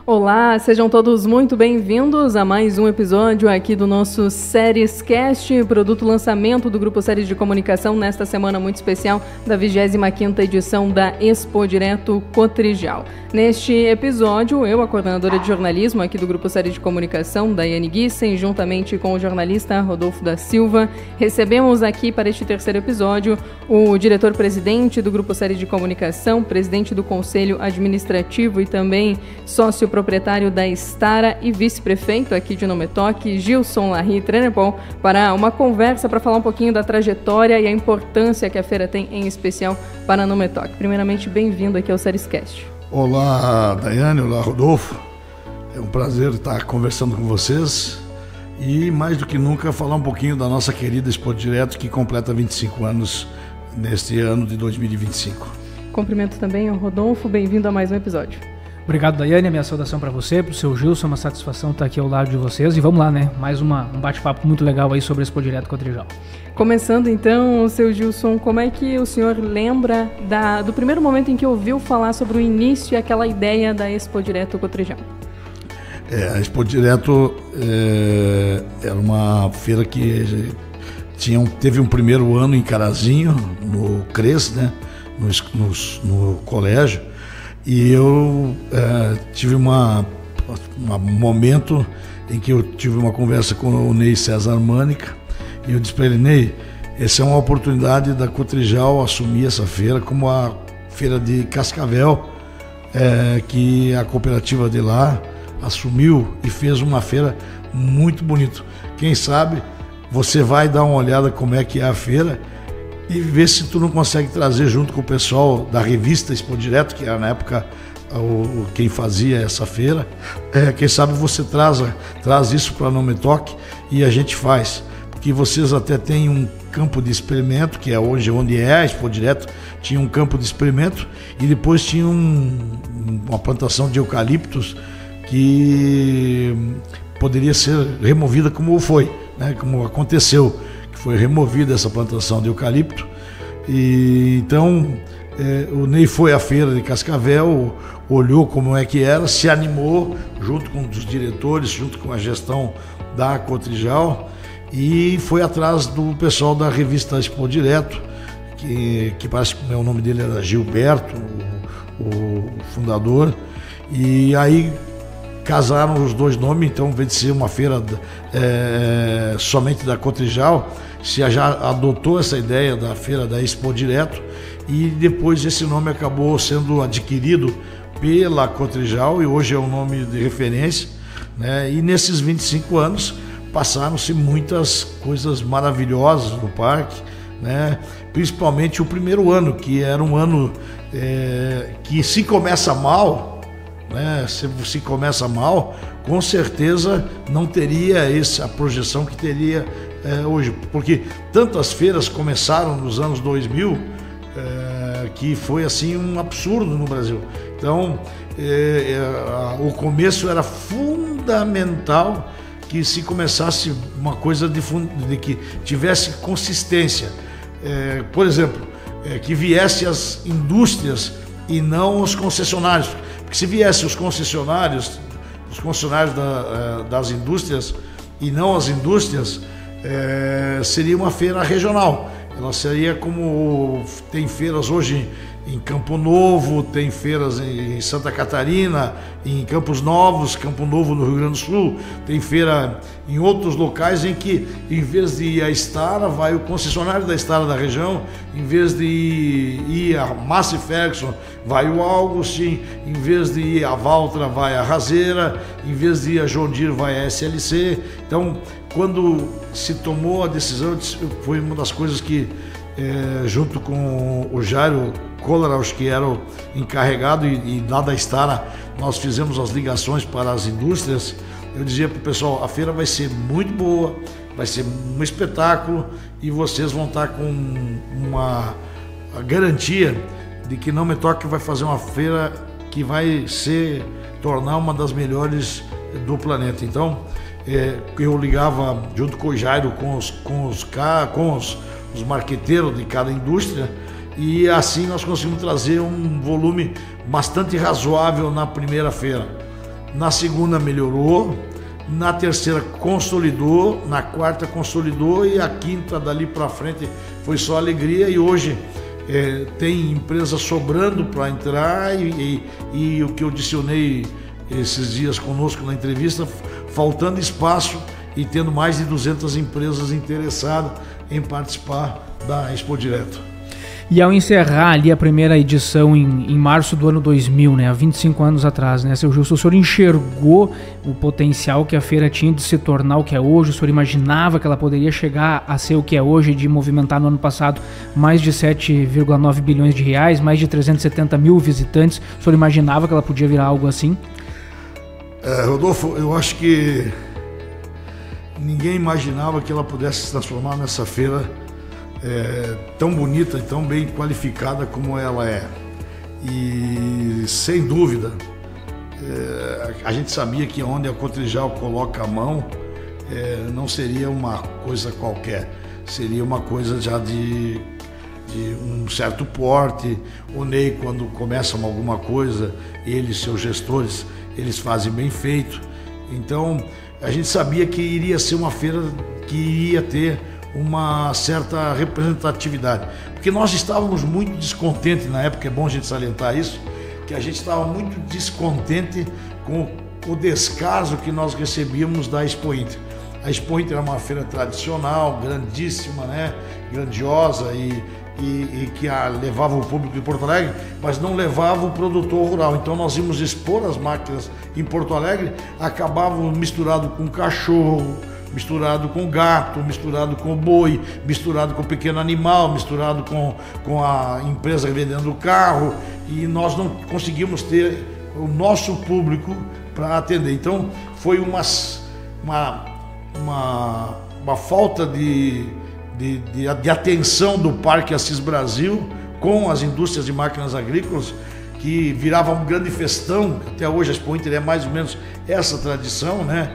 Olá, sejam todos muito bem-vindos a mais um episódio aqui do nosso Séries Cast, produto lançamento do Grupo Séries de Comunicação nesta semana muito especial da 25ª edição da Expo Direto Cotrijal. Neste episódio, eu, a coordenadora de jornalismo aqui do Grupo Séries de Comunicação, Daiane Gissen, juntamente com o jornalista Rodolfo da Silva, recebemos aqui para este terceiro episódio o diretor-presidente do Grupo Séries de Comunicação, presidente do Conselho Administrativo e também sócio-proprietário da Estara e vice-prefeito aqui de Nometoc, Gilson Larry Trenepol, para uma conversa para falar um pouquinho da trajetória e a importância que a feira tem, em especial para a Nometoc. Primeiramente, bem-vindo aqui ao Séries Cast. Olá, Daiane, olá, Rodolfo. É um prazer estar conversando com vocês e, mais do que nunca, falar um pouquinho da nossa querida Expo Direto, que completa 25 anos neste ano de 2025. Cumprimento também o Rodolfo, bem-vindo a mais um episódio. Obrigado, Daiane, a minha saudação para você, para o seu Gilson, uma satisfação estar aqui ao lado de vocês e vamos lá, né? Mais um bate-papo muito legal aí sobre a Expo Direto Cotrijal. Começando então, seu Gilson, como é que o senhor lembra do primeiro momento em que ouviu falar sobre o início e aquela ideia da Expo Direto Cotrijal? A Expo Direto era uma feira que teve um primeiro ano em Carazinho, no CRES, né? No colégio, e eu tive um momento em que eu tive uma conversa com o Ney César Mânica, e eu disse para ele: Ney, essa é uma oportunidade da Cotrijal assumir essa feira como a feira de Cascavel, que a cooperativa de lá assumiu e fez uma feira muito bonita. Quem sabe você vai dar uma olhada como é que é a feira e ver se tu não consegue trazer junto com o pessoal da revista Expo Direto, que era na época quem fazia essa feira. Quem sabe você traz isso para a Nometoc e a gente faz. Porque vocês até têm um campo de experimento, que é hoje onde é a Expo Direto, tinha um campo de experimento e depois tinha uma plantação de eucaliptos que poderia ser removida como foi, né, como aconteceu, que foi removida essa plantação de eucalipto. E então o Ney foi à feira de Cascavel, olhou como é que era, se animou junto com os diretores, junto com a gestão da Cotrijal, e foi atrás do pessoal da revista Expo Direto, que parece que o nome dele era Gilberto, o fundador, e aí casaram os dois nomes. Então, em vez de ser uma feira somente da Cotrijal, se já adotou essa ideia da feira da Expo Direto, e depois esse nome acabou sendo adquirido pela Cotrijal e hoje é um nome de referência, né? E nesses 25 anos passaram-se muitas coisas maravilhosas no parque, né? Principalmente o primeiro ano, que era um ano que se começa mal, né? Se começa mal, com certeza não teria a projeção que teria hoje, porque tantas feiras começaram nos anos 2000 que foi assim um absurdo no Brasil. Então o começo era fundamental, que se começasse uma coisa de que tivesse consistência, por exemplo, que viesse as indústrias e não os concessionários. Porque se viesse os concessionários das indústrias e não as indústrias, seria uma feira regional. Ela seria como tem feiras hoje em Campo Novo, tem feiras em Santa Catarina, em Campos Novos, Campo Novo no Rio Grande do Sul, tem feira em outros locais em que, em vez de ir a Estara, vai o concessionário da Estara da região, em vez de ir a Massey Ferguson, vai o Augustin, em vez de ir a Valtra, vai a Razeira, em vez de ir a John Deere, vai a SLC. Então, quando se tomou a decisão, foi uma das coisas que, junto com o Jairo Kolleraus, que era o encarregado, e lá da Estara nós fizemos as ligações para as indústrias, eu dizia para o pessoal: a feira vai ser muito boa, vai ser um espetáculo e vocês vão estar com a garantia de que Nometoc vai fazer uma feira que vai tornar uma das melhores do planeta. Então, eu ligava junto com o Jairo, com os marqueteiros de cada indústria, e assim nós conseguimos trazer um volume bastante razoável na primeira feira. na segunda melhorou, na terceira consolidou, na quarta consolidou e a quinta dali para frente foi só alegria. E hoje tem empresa sobrando para entrar e o que eu adicionei esses dias conosco na entrevista, faltando espaço e tendo mais de 200 empresas interessadas em participar da Expo Direto. E ao encerrar ali a primeira edição em março do ano 2000, né, há 25 anos atrás, né, seu Gilson, o senhor enxergou o potencial que a feira tinha de se tornar o que é hoje? O senhor imaginava que ela poderia chegar a ser o que é hoje, de movimentar no ano passado mais de 7,9 bilhões de reais, mais de 370 mil visitantes? O senhor imaginava que ela podia virar algo assim? Rodolfo, eu acho que ninguém imaginava que ela pudesse se transformar nessa feira tão bonita e tão bem qualificada como ela é. E sem dúvida, a gente sabia que onde a Cotrijal coloca a mão não seria uma coisa qualquer, seria uma coisa já de um certo porte. O Ney, quando começam alguma coisa, ele e seus gestores, eles fazem bem feito. Então a gente sabia que iria ser uma feira que iria ter uma certa representatividade, porque nós estávamos muito descontentes na época, é bom a gente salientar isso, que a gente estava muito descontente com o descaso que nós recebíamos da Expo Inter. A Expo Inter é uma feira tradicional, grandíssima, né? Grandiosa e que levava o público de Porto Alegre, mas não levava o produtor rural. Então nós íamos expor as máquinas em Porto Alegre, acabavam misturado com cachorro, misturado com gato, misturado com boi, misturado com pequeno animal, misturado com a empresa vendendo o carro, e nós não conseguimos ter o nosso público para atender. Então foi uma falta de atenção do Parque Assis Brasil com as indústrias de máquinas agrícolas, que virava um grande festão. Até hoje a Expo Inter é mais ou menos essa tradição, né?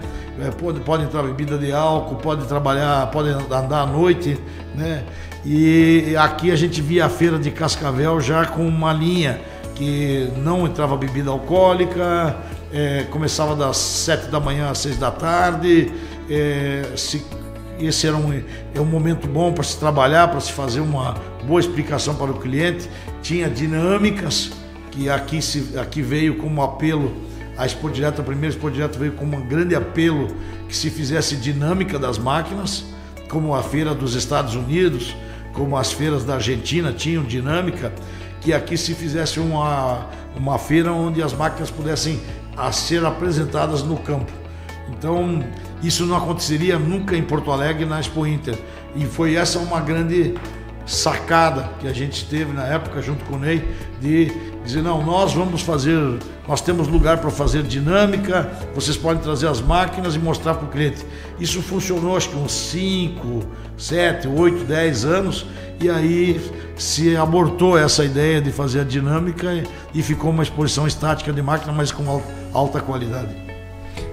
Pode entrar bebida de álcool, pode trabalhar, pode andar à noite, né? E aqui a gente via a feira de Cascavel já com uma linha que não entrava bebida alcoólica, começava das 7 da manhã às 6 da tarde. Esse era um momento bom para se trabalhar, para se fazer uma boa explicação para o cliente. Tinha dinâmicas, que aqui veio como apelo. A Expo Direto, a primeira Expo Direto, veio como um grande apelo que se fizesse dinâmica das máquinas, como a feira dos Estados Unidos, como as feiras da Argentina tinham dinâmica, que aqui se fizesse uma feira onde as máquinas pudessem ser apresentadas no campo. Então, isso não aconteceria nunca em Porto Alegre na Expo Inter. E foi essa uma grande sacada que a gente teve na época, junto com o Ney, de dizer, não, nós temos lugar para fazer dinâmica, vocês podem trazer as máquinas e mostrar para o cliente. Isso funcionou acho que uns 5, 7, 8, 10 anos, e aí se abortou essa ideia de fazer a dinâmica e ficou uma exposição estática de máquina, mas com alta qualidade.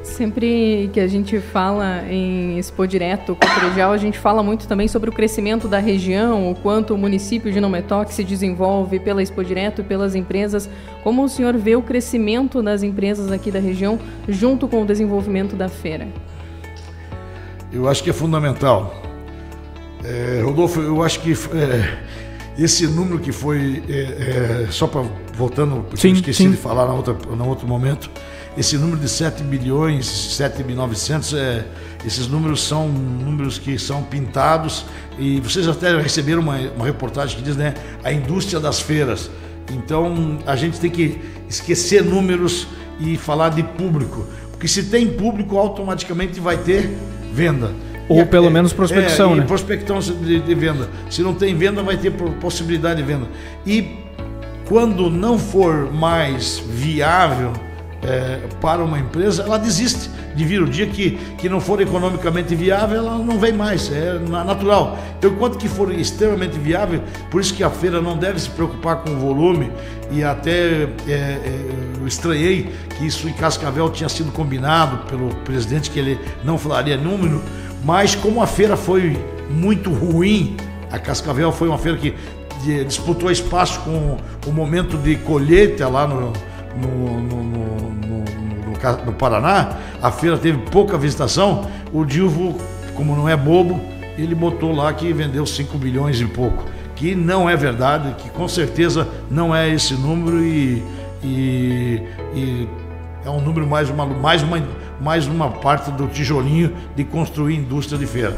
Sempre que a gente fala em Expo Direto, Cotrijal, a gente fala muito também sobre o crescimento da região, o quanto o município de Não Me Toque se desenvolve pela Expo Direto e pelas empresas. Como o senhor vê o crescimento das empresas aqui da região junto com o desenvolvimento da feira? Eu acho que é fundamental. Rodolfo, eu acho que esse número que foi, só para voltando, porque eu esqueci de falar no outro momento, esse número de 7 bilhões, 7.900, esses números são números que são pintados, e vocês até receberam uma reportagem que diz, né, a indústria das feiras. Então a gente tem que esquecer números e falar de público, porque se tem público automaticamente vai ter venda. Ou pelo menos prospecção, né? Prospecção de venda. Se não tem venda, vai ter possibilidade de venda. E quando não for mais viável para uma empresa, ela desiste de vir. O dia que não for economicamente viável, ela não vem mais, é natural. Então, enquanto que for extremamente viável, por isso que a feira não deve se preocupar com o volume, e até eu estranhei que isso em Cascavel tinha sido combinado pelo presidente, que ele não falaria número, mas como a feira foi muito ruim, a Cascavel foi uma feira que disputou espaço com o momento de colheita lá no no Paraná, a feira teve pouca visitação, o Dilvo, como não é bobo, ele botou lá que vendeu 5 milhões e pouco, que não é verdade, que com certeza não é esse número e é um número mais uma parte do tijolinho de construir indústria de feira.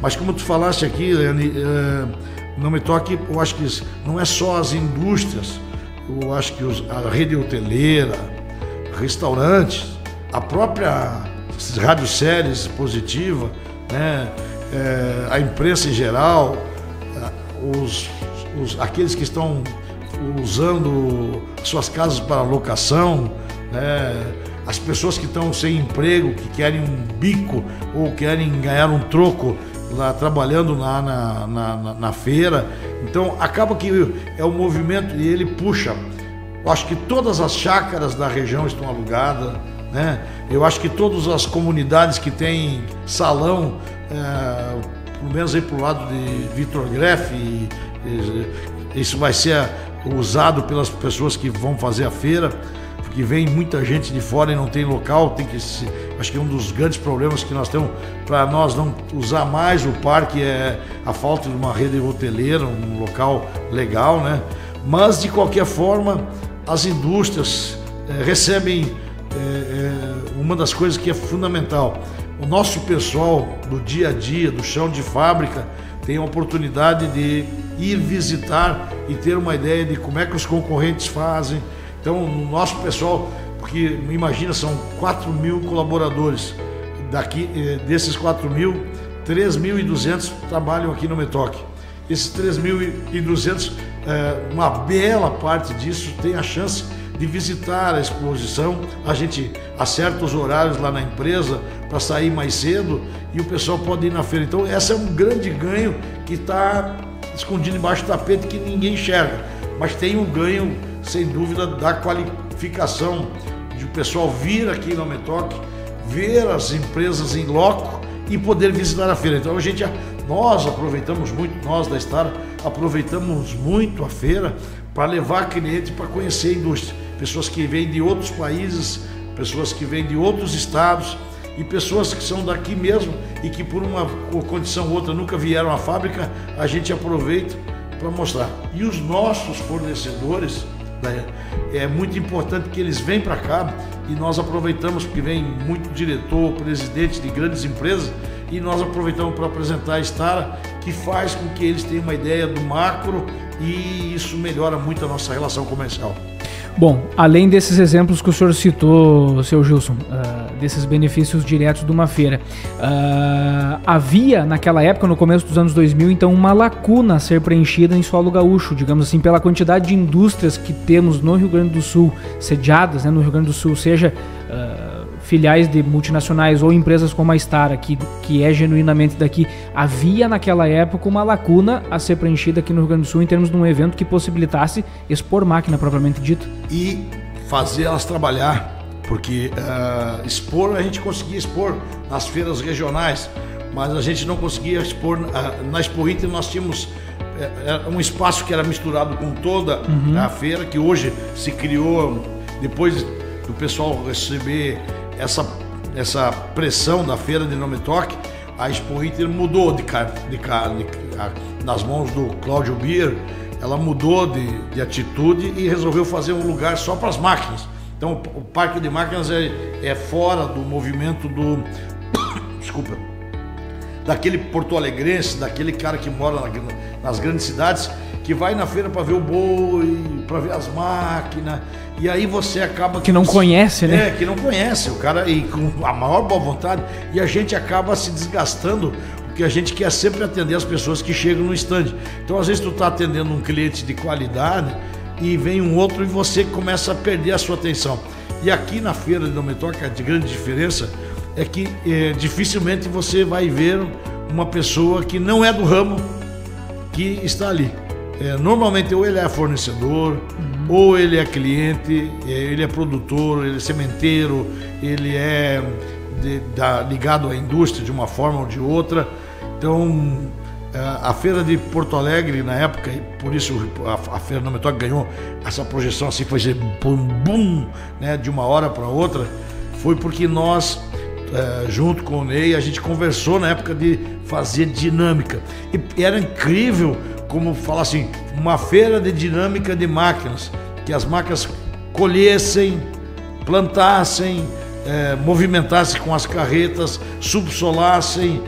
Mas como tu falaste aqui, Não Me Toque, eu acho que não é só as indústrias, eu acho que a rede hoteleira, restaurantes, a própria radioséries positiva, né, a imprensa em geral, aqueles que estão usando suas casas para locação, né, as pessoas que estão sem emprego, que querem um bico ou querem ganhar um troco lá trabalhando lá na feira. Então acaba que é um movimento e ele puxa. Eu acho que todas as chácaras da região estão alugadas, né? Eu acho que todas as comunidades que têm salão, pelo menos aí para o lado de Vitor Greff, isso vai ser usado pelas pessoas que vão fazer a feira, porque vem muita gente de fora e não tem local. Acho que um dos grandes problemas que nós temos para nós não usar mais o parque é a falta de uma rede hoteleira, um local legal, né? Mas de qualquer forma, as indústrias recebem uma das coisas que é fundamental. O nosso pessoal do dia a dia, do chão de fábrica, tem a oportunidade de ir visitar e ter uma ideia de como é que os concorrentes fazem. Então, o nosso pessoal, porque imagina, são 4.000 colaboradores. Desses 4.000, 3.200 trabalham aqui no Me Toque. Esses 3.200, uma bela parte disso tem a chance de visitar a exposição. A gente acerta os horários lá na empresa para sair mais cedo e o pessoal pode ir na feira. Então, esse é um grande ganho que está escondido embaixo do tapete, que ninguém enxerga. Mas tem um ganho, sem dúvida, da qualificação de o pessoal vir aqui no Me Toque, ver as empresas em loco e poder visitar a feira. Então nós aproveitamos muito, nós da Star aproveitamos muito a feira para levar cliente para conhecer a indústria. Pessoas que vêm de outros países, pessoas que vêm de outros estados e pessoas que são daqui mesmo e que por uma condição ou outra nunca vieram à fábrica, a gente aproveita para mostrar. E os nossos fornecedores, é muito importante que eles venham para cá e nós aproveitamos, porque vem muito diretor, presidente de grandes empresas, e nós aproveitamos para apresentar a Star, que faz com que eles tenham uma ideia do macro e isso melhora muito a nossa relação comercial. Bom, além desses exemplos que o senhor citou, seu Gilson, desses benefícios diretos de uma feira, havia naquela época, no começo dos anos 2000, então uma lacuna a ser preenchida em solo gaúcho, digamos assim, pela quantidade de indústrias que temos no Rio Grande do Sul, sediadas, né, no Rio Grande do Sul, seja filiais de multinacionais ou empresas como a Star aqui, que é genuinamente daqui. Havia naquela época uma lacuna a ser preenchida aqui no Rio Grande do Sul em termos de um evento que possibilitasse expor máquina propriamente dita. E fazer elas trabalhar, porque a gente conseguia expor nas feiras regionais, mas a gente não conseguia expor na Expo Inter. Nós tínhamos um espaço que era misturado com toda a feira, que hoje se criou depois do pessoal receber essa pressão da feira de No Me Toque. A Expo Inter mudou nas mãos do Cláudio Bier, ela mudou de atitude e resolveu fazer um lugar só para as máquinas. Então o parque de máquinas é fora do movimento desculpa, daquele porto-alegrense, daquele cara que mora nas grandes cidades, que vai na feira para ver o boi, para ver as máquinas, e aí você acaba... Que não conhece, né? Que não conhece o cara, e com a maior boa vontade, e a gente acaba se desgastando, porque a gente quer sempre atender as pessoas que chegam no stand. Então às vezes tu está atendendo um cliente de qualidade, e vem um outro e você começa a perder a sua atenção. E aqui na feira de No Me Toque, a grande diferença é que dificilmente você vai ver uma pessoa que não é do ramo que está ali. Normalmente ou ele é fornecedor, ou ele é cliente, ele é produtor, ele é sementeiro, ele é ligado à indústria de uma forma ou de outra. Então a feira de Porto Alegre na época, e por isso a feira No Me Toque ganhou essa projeção assim, foi ser boom, né, de uma hora para outra. foi porque nós, junto com o Ney, a gente conversou na época de fazer dinâmica. E era incrível, como falar assim, uma feira de dinâmica de máquinas, que as máquinas colhessem, plantassem, movimentassem com as carretas, subsolassem.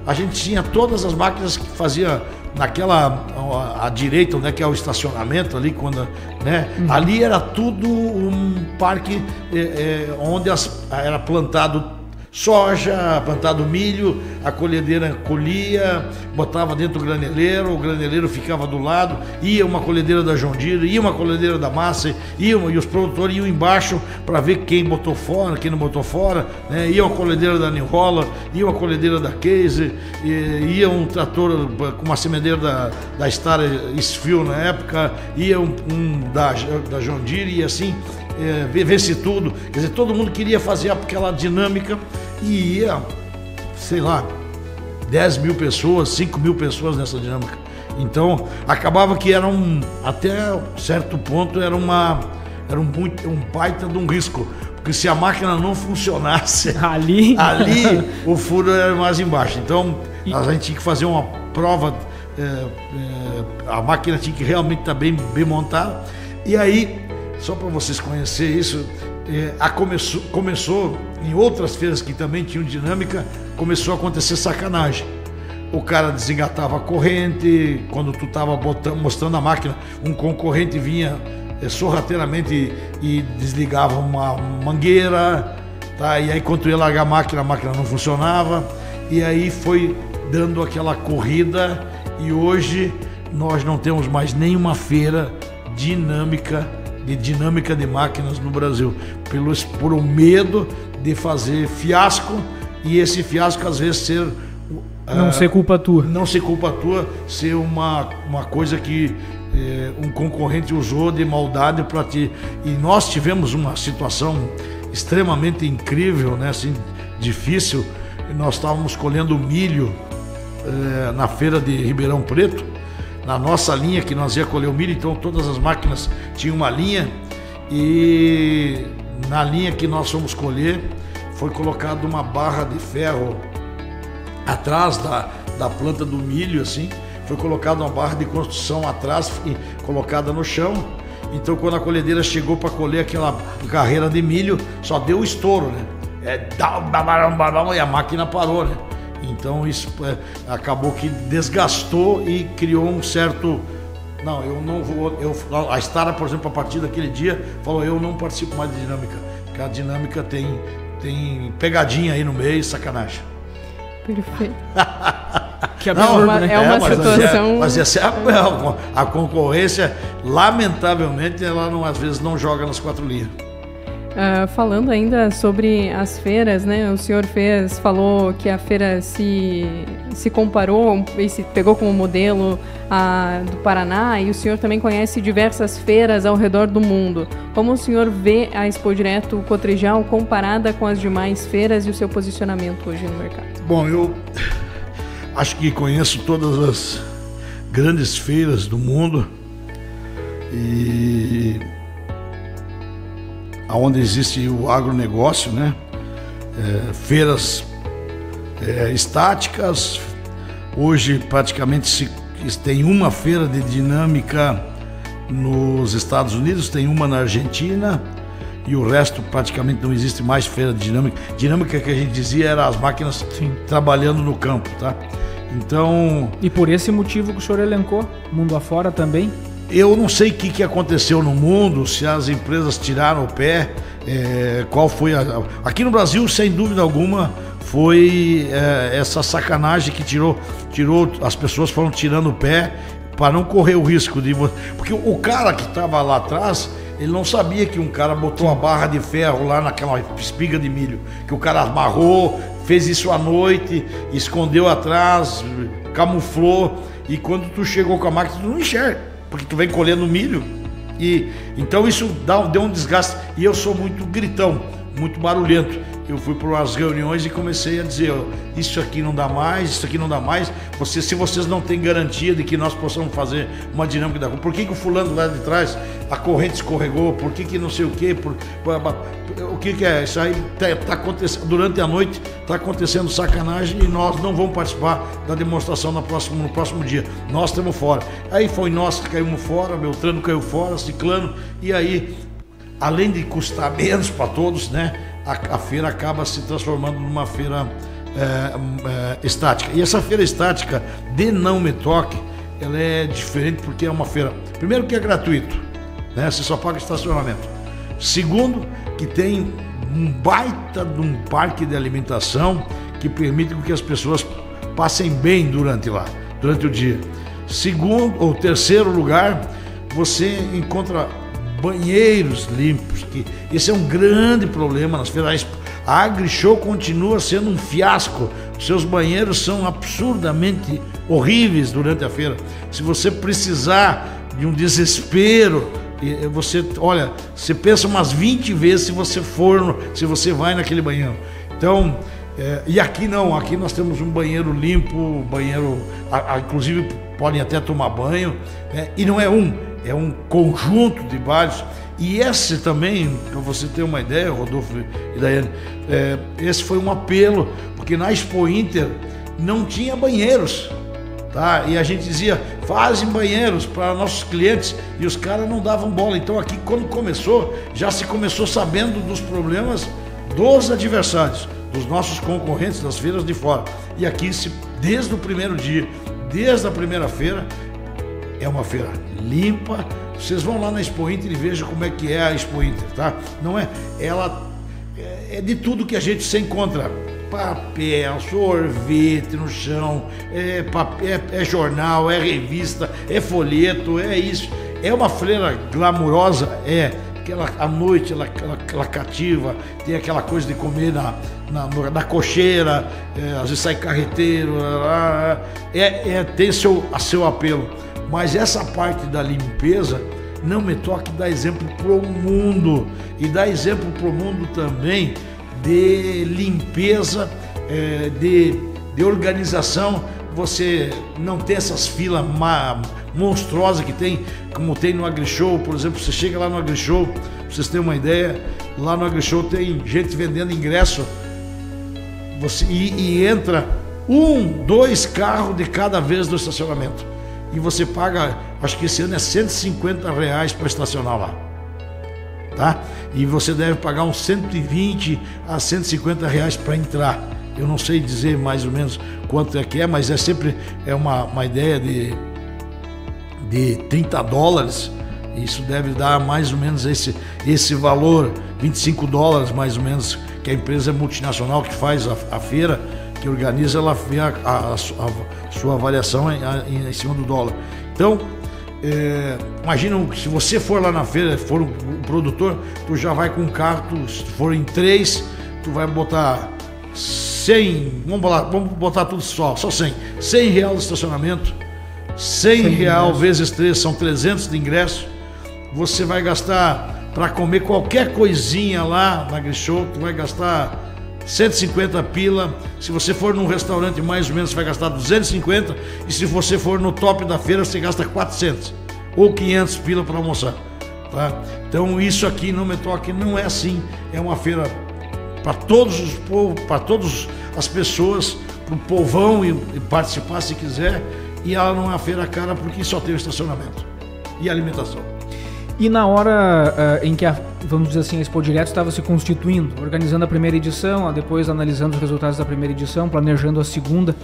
A gente tinha todas as máquinas que fazia à direita, onde é que é o estacionamento ali, quando, né? Ali era tudo um parque onde era plantado soja, plantado milho, a colhedeira colhia, botava dentro do graneleiro, o graneleiro ficava do lado, ia uma colhedeira da John Deere, ia uma colhedeira da Massey, e os produtores iam embaixo para ver quem botou fora, quem não botou fora, né? Ia uma colhedeira da New Holland, ia uma colhedeira da Case, ia um trator com uma semeadeira da Star Isfield na época, ia um da John Deere, e assim, vê-se tudo. Quer dizer, todo mundo queria fazer aquela dinâmica e ia, sei lá, 10 mil pessoas, 5 mil pessoas nessa dinâmica. Então, acabava que até certo ponto, era um baita de um risco. Porque se a máquina não funcionasse, ali o furo era mais embaixo. Então, a gente tinha que fazer uma prova, a máquina tinha que realmente estar bem montada. E aí, só para vocês conhecerem isso, começou em outras feiras que também tinham dinâmica, começou a acontecer sacanagem. O cara desengatava a corrente, quando tu estava mostrando a máquina, um concorrente vinha sorrateiramente e desligava uma mangueira, tá? E aí quando tu ia largar a máquina não funcionava, e aí foi dando aquela corrida, e hoje nós não temos mais nenhuma feira de dinâmica de máquinas no Brasil, por o medo de fazer fiasco, e esse fiasco às vezes não ser culpa tua. Não ser culpa tua, ser uma coisa que um concorrente usou de maldade para ti. E nós tivemos uma situação extremamente incrível, né, assim, difícil. Nós estávamos colhendo milho na feira de Ribeirão Preto, na nossa linha que nós ia colher o milho, então todas as máquinas tinham uma linha, e na linha que nós fomos colher foi colocada uma barra de ferro atrás da planta do milho, assim, foi colocada uma barra de construção atrás e colocada no chão. Então quando a colhedeira chegou para colher aquela carreira de milho, só deu o estouro, né? E a máquina parou, né? Então isso acabou que desgastou e criou um certo... Não, eu não vou... A Stara, por exemplo, a partir daquele dia, falou, eu não participo mais de dinâmica, porque a dinâmica tem pegadinha aí no meio, sacanagem. Perfeito. Que absurdo, né? É uma situação... Mas essa a concorrência, lamentavelmente, ela às vezes não joga nas 4 linhas. Falando ainda sobre as feiras, né? O senhor falou que a feira se comparou e se pegou como modelo do Paraná, e o senhor também conhece diversas feiras ao redor do mundo. Como o senhor vê a Expo Direto Cotrijal comparada com as demais feiras e o seu posicionamento hoje no mercado? Bom, eu acho que conheço todas as grandes feiras do mundo, e onde existe o agronegócio, né? Feiras estáticas. Hoje praticamente tem uma feira de dinâmica nos Estados Unidos, tem uma na Argentina, e o resto praticamente não existe mais feira de dinâmica. Dinâmica que a gente dizia era as máquinas trabalhando no campo, tá? Então... E por esse motivo que o senhor elencou, mundo afora também? Eu não sei o que aconteceu no mundo, se as empresas tiraram o pé, qual foi Aqui no Brasil, sem dúvida alguma, foi essa sacanagem que tirou, as pessoas foram tirando o pé para não correr o risco de... Porque o cara que estava lá atrás, ele não sabia que um cara botou uma barra de ferro lá naquela espiga de milho, que o cara amarrou, fez isso à noite, escondeu atrás, camuflou, e quando tu chegou com a máquina, tu não enxerga, porque tu vem colhendo milho, e então isso deu um desgaste. E eu sou muito gritão, muito barulhento, eu fui para umas reuniões e comecei a dizer, isso aqui não dá mais, isso aqui não dá mais, se vocês não têm garantia de que nós possamos fazer uma dinâmica da rua, por que o fulano lá de trás, a corrente escorregou, por que não sei o quê, o que é, isso aí tá acontecendo, durante a noite está acontecendo sacanagem e nós não vamos participar da demonstração no próximo dia, nós estamos fora. Aí foi nós que caímos fora, Beltrano caiu fora, Ciclano, e aí, além de custar menos para todos, né, a feira acaba se transformando numa feira estática. E essa feira estática de Não Me Toque, ela é diferente porque é uma feira, primeiro que é gratuito, né, você só paga estacionamento. Segundo, que tem um baita de um parque de alimentação que permite que as pessoas passem bem durante o dia. Segundo ou terceiro lugar, você encontra banheiros limpos, que esse é um grande problema nas feiras. A AgriShow continua sendo um fiasco, seus banheiros são absurdamente horríveis durante a feira. Se você precisar de um desespero, você pensa umas 20 vezes se você vai naquele banheiro. Então, e aqui não, aqui nós temos um banheiro limpo, inclusive podem até tomar banho, e não é é um conjunto de vários. E esse também, para você ter uma ideia, Rodolfo e Daiane, esse foi um apelo, porque na Expo Inter não tinha banheiros, tá? E a gente dizia, fazem banheiros para nossos clientes, e os caras não davam bola. Então aqui, quando começou, já se começou sabendo dos problemas dos adversários, dos nossos concorrentes das feiras de fora. E aqui, desde o primeiro dia, desde a primeira feira, é uma feira limpa. Vocês vão lá na Expo Inter e vejam como é que é a Expo Inter, tá? Não é? Ela é de tudo que a gente se encontra. Papel, sorvete no chão, é jornal, é revista, é folheto, é isso. É uma feira glamurosa, à noite ela cativa, tem aquela coisa de comer na cocheira, às vezes sai carreteiro, tem seu apelo. Mas essa parte da limpeza, Não Me Toque dá exemplo para o mundo, e dá exemplo para o mundo também de limpeza, de organização. Você não tem essas filas monstruosas que tem, como tem no AgriShow, por exemplo. Você chega lá no AgriShow, pra vocês terem uma ideia, lá no AgriShow tem gente vendendo ingresso, e entra 2 carros de cada vez do estacionamento. E você paga, acho que esse ano é R$150 para estacionar lá, tá? E você deve pagar uns 120 a R$150 para entrar. Eu não sei dizer mais ou menos quanto é que é, mas sempre uma ideia de $30. Isso deve dar mais ou menos esse valor, $25 mais ou menos, que a empresa multinacional que faz a feira, que organiza, ela vê a sua avaliação em cima do dólar. Então, imagina, se você for lá na feira, for um produtor, tu já vai com um carro, se for em 3, tu vai botar 100, vamos botar tudo só 100. R$100 de estacionamento, R$100 vezes 3 são 300 de ingresso. Você vai gastar para comer qualquer coisinha lá na AgriShow, tu vai gastar 150 pila. Se você for num restaurante, mais ou menos, você vai gastar 250. E se você for no top da feira, você gasta 400 ou 500 pila para almoçar, tá? Então isso aqui Não Me Toque não é assim. É uma feira para todos os povos, para todas as pessoas, para o povão e participar se quiser. E ela não é uma feira cara, porque só tem o estacionamento e alimentação. E na hora em que vamos dizer assim, a Expo Direto estava se constituindo, organizando a primeira edição, depois analisando os resultados da primeira edição, planejando a segunda,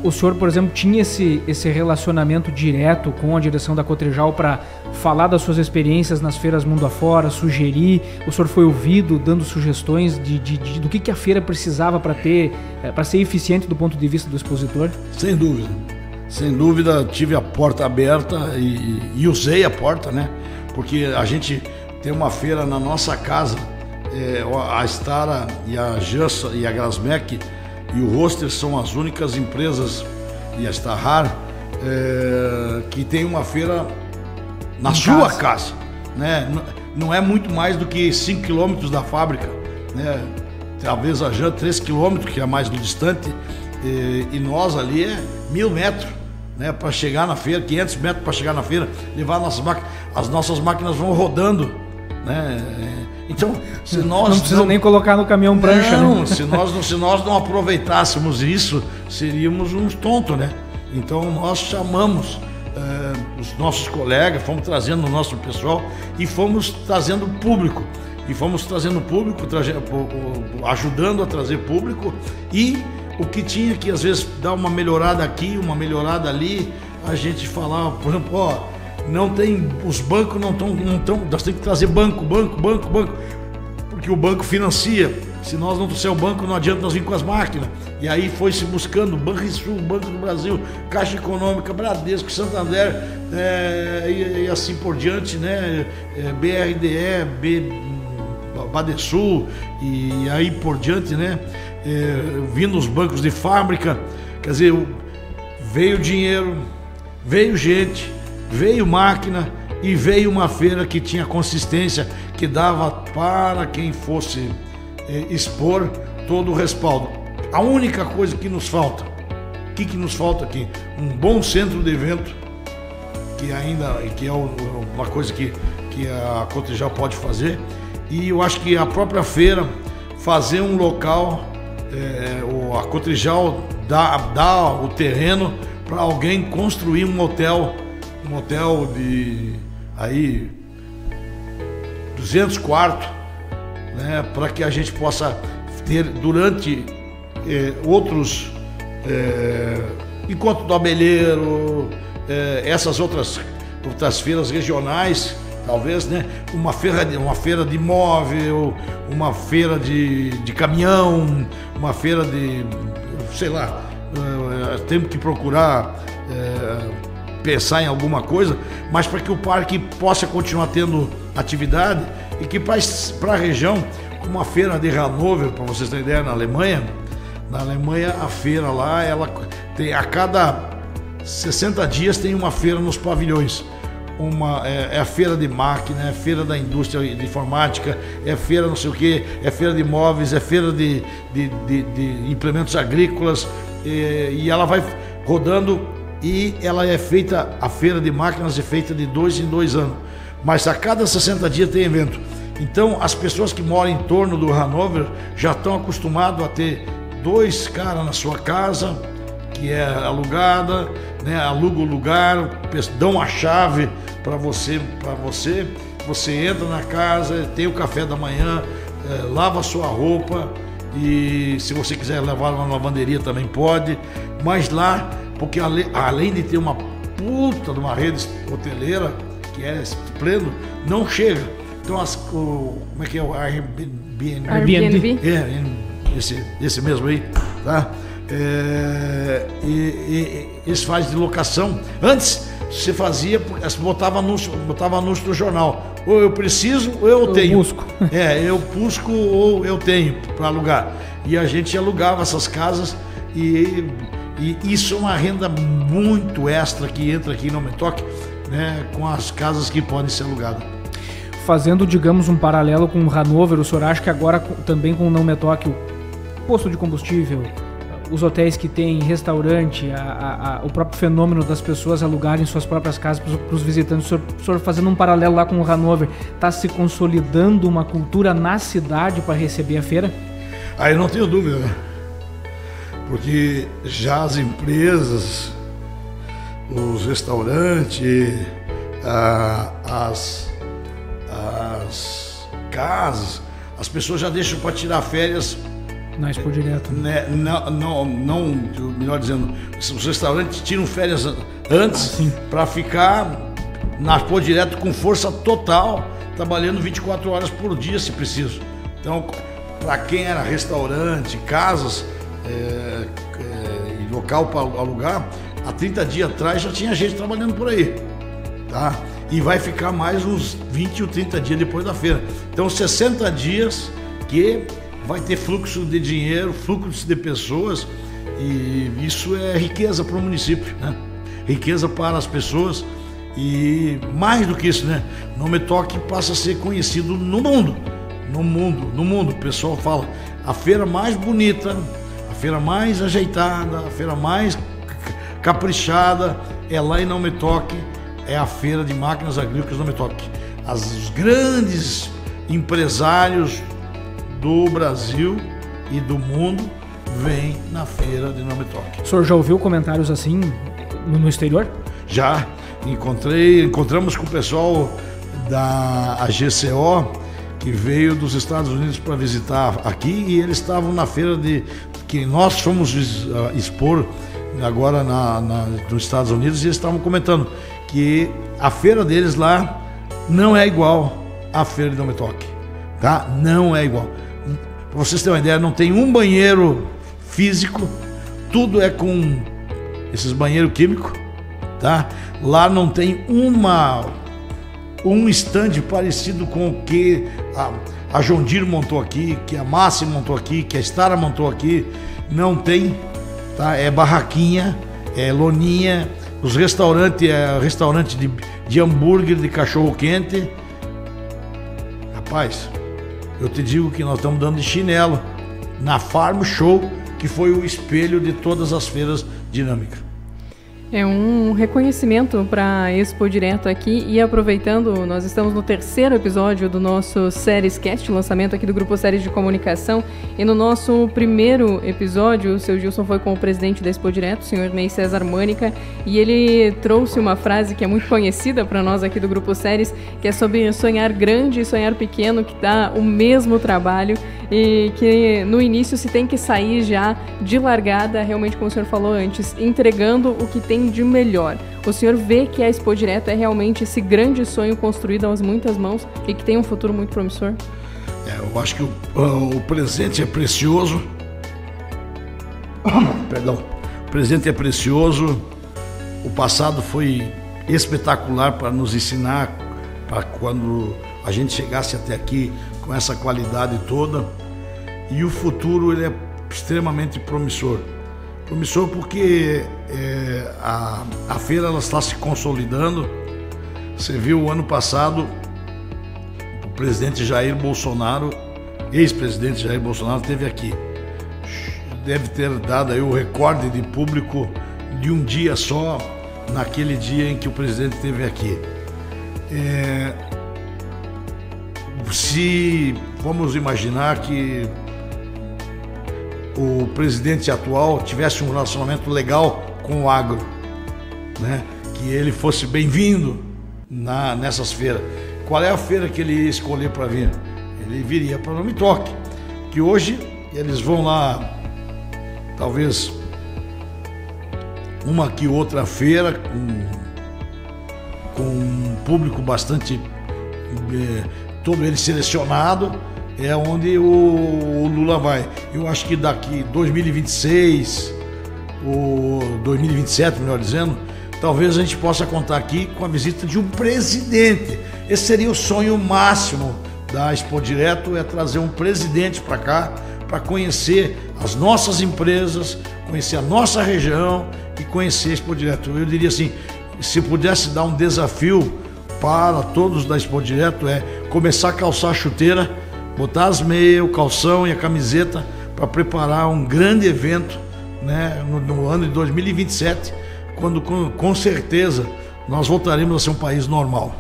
o senhor, por exemplo, tinha esse relacionamento direto com a direção da Cotrijal para falar das suas experiências nas feiras mundo afora, sugerir? O senhor foi ouvido dando sugestões do que a feira precisava para ser eficiente do ponto de vista do expositor? Sem dúvida. Sem dúvida, tive a porta aberta e usei a porta, né? Porque a gente tem uma feira na nossa casa, a Stara e a Jassa e a Grasmec e o Roster são as únicas empresas, e a Starrar, que tem uma feira na sua casa, né? Não é muito mais do que 5 quilômetros da fábrica, né? talvez a Jã 3 quilômetros, que é mais distante, e nós ali é 1.000 metros, né, para chegar na feira, 500 metros para chegar na feira, levar nossas máquinas. As nossas máquinas vão rodando, né? Então, se nós não precisa nem colocar no caminhão prancha, não, né? se nós não aproveitássemos isso, seríamos uns tontos, né? Então nós chamamos os nossos colegas, fomos trazendo o nosso pessoal e fomos trazendo público. Ajudando a trazer público, e o que tinha que às vezes dar uma melhorada aqui, uma melhorada ali, a gente falava, por exemplo, não tem, os bancos não estão, nós temos que trazer banco, porque o banco financia. Se nós não trouxer o banco, não adianta nós vir com as máquinas. E aí foi se buscando Banrisul, Banco do Brasil, Caixa Econômica, Bradesco, Santander, e assim por diante, né? BRDE, Badesul, e aí por diante, né? Vindo os bancos de fábrica, quer dizer, veio dinheiro, veio gente, veio máquina e veio uma feira que tinha consistência, que dava para quem fosse expor todo o respaldo. A única coisa que nos falta, o que nos falta aqui? Um bom centro de evento, que é uma coisa que a Cotrijal pode fazer, e eu acho que a própria feira fazer um local, a Cotrijal dá o terreno para alguém construir um hotel de aí 200 quartos, né, para que a gente possa ter durante outros encontro do abelheiro, essas outras feiras regionais, talvez, né, uma feira de móvel, uma feira de caminhão, uma feira de, sei lá, temos que procurar pensar em alguma coisa, mas para que o parque possa continuar tendo atividade, e que para a região, como a feira de Hannover, para vocês terem ideia, na Alemanha, a feira lá, ela tem, a cada 60 dias tem uma feira nos pavilhões. É a feira de máquina, é a feira da indústria de informática, é a feira não sei o que, é a feira de móveis, é a feira de implementos agrícolas, e ela vai rodando, e ela a feira de máquinas é feita de 2 em 2 anos, mas a cada 60 dias tem evento. Então as pessoas que moram em torno do Hannover já estão acostumados a ter 2 caras na sua casa, que é alugada, né? Aluga o lugar, dão a chave para você entra na casa, tem o café da manhã, lava a sua roupa, e se você quiser levar na lavanderia também pode, mas lá, porque além de ter uma puta de uma rede hoteleira, que é pleno, não chega. Então como é que é o Airbnb? Esse mesmo aí, tá? Eles fazem de locação. Antes você fazia, botava anúncio no jornal, ou eu preciso ou eu tenho. Busco. Eu busco ou eu tenho para alugar. E a gente alugava essas casas, e isso é uma renda muito extra que entra aqui no Metoque, né, com as casas que podem ser alugadas. Fazendo, digamos, um paralelo com Hannover, o senhor acha que agora também com o Não Metoque, o posto de combustível, os hotéis que tem, restaurante, o próprio fenômeno das pessoas alugarem suas próprias casas para os visitantes, o senhor fazendo um paralelo lá com o Hannover, está se consolidando uma cultura na cidade para receber a feira? Aí não tenho dúvida, né? Porque já as empresas, os restaurantes, as casas, as pessoas já deixam para tirar férias. Na Expo Direto. Né? Não, melhor dizendo, os restaurantes tiram férias antes para ficar na Expo Direto com força total, trabalhando 24 horas por dia, se preciso. Então, para quem era restaurante, casas, e local para alugar, há 30 dias atrás já tinha gente trabalhando por aí, tá? E vai ficar mais uns 20 ou 30 dias depois da feira. Então, 60 dias que vai ter fluxo de dinheiro, fluxo de pessoas, e isso é riqueza para o município, né? Riqueza para as pessoas, e mais do que isso, né? Não Metoque passa a ser conhecido no mundo, no mundo, o pessoal fala, a feira mais bonita, a feira mais ajeitada, a feira mais caprichada é lá em Não Me Toque, é a feira de máquinas agrícolas Não Me Toque. Os grandes empresários do Brasil e do mundo vêm na feira de Não Me Toque. O senhor já ouviu comentários assim no exterior? Já encontramos com o pessoal da GCO que veio dos Estados Unidos para visitar aqui, e eles estavam na feira que nós fomos expor agora nos Estados Unidos, e eles estavam comentando que a feira deles lá não é igual à feira de Não Me Toque, tá? Não é igual. Para vocês terem uma ideia, não tem um banheiro físico, tudo é com esses banheiros químicos, tá? Lá não tem um stand parecido com o que a John Deere montou aqui, que a Massi montou aqui, que a Stara montou aqui. Não tem, tá? É barraquinha, é loninha, os restaurantes, restaurante de hambúrguer, de cachorro quente. Rapaz, eu te digo que nós estamos dando de chinelo na Farm Show, que foi o espelho de todas as feiras dinâmicas. É um reconhecimento para a Expo Direto aqui, e aproveitando, nós estamos no 3º episódio do nosso Séries Cast, lançamento aqui do Grupo Séries de Comunicação, e no nosso primeiro episódio, o seu Gilson foi com o presidente da Expo Direto, o senhor Ney César Mânica, e ele trouxe uma frase que é muito conhecida para nós aqui do Grupo Séries, que é sobre sonhar grande e sonhar pequeno, que dá o mesmo trabalho, e que no início se tem que sair já de largada, realmente como o senhor falou antes, entregando o que tem de melhor. O senhor vê que a Expo Direto é realmente esse grande sonho construído às muitas mãos e que tem um futuro muito promissor? Eu acho que o presente é precioso. Perdão. O presente é precioso. O passado foi espetacular para nos ensinar, para quando a gente chegasse até aqui com essa qualidade toda. E o futuro ele é extremamente promissor. Promissor porque a feira ela está se consolidando. Você viu o ano passado o presidente Jair Bolsonaro, ex-presidente Jair Bolsonaro, esteve aqui. Deve ter dado aí o recorde de público de um dia só, naquele dia em que o presidente esteve aqui. Se vamos imaginar que o presidente atual tivesse um relacionamento legal com o agro, né? Que ele fosse bem-vindo nessas feiras. Qual é a feira que ele ia escolher para vir? Ele viria para Não Me Toque, que hoje eles vão lá, talvez uma que outra feira, com um público bastante, todo ele selecionado, é onde o Lula vai. Eu acho que daqui 2026, ou 2027, melhor dizendo, talvez a gente possa contar aqui com a visita de um presidente. Esse seria o sonho máximo da Expo Direto, é trazer um presidente para cá, para conhecer as nossas empresas, conhecer a nossa região e conhecer a Expo Direto. Eu diria assim, se pudesse dar um desafio para todos da Expo Direto, é começar a calçar a chuteira, botar as meias, o calção e a camiseta para preparar um grande evento, né, no ano de 2027, quando com certeza nós voltaremos a ser um país normal.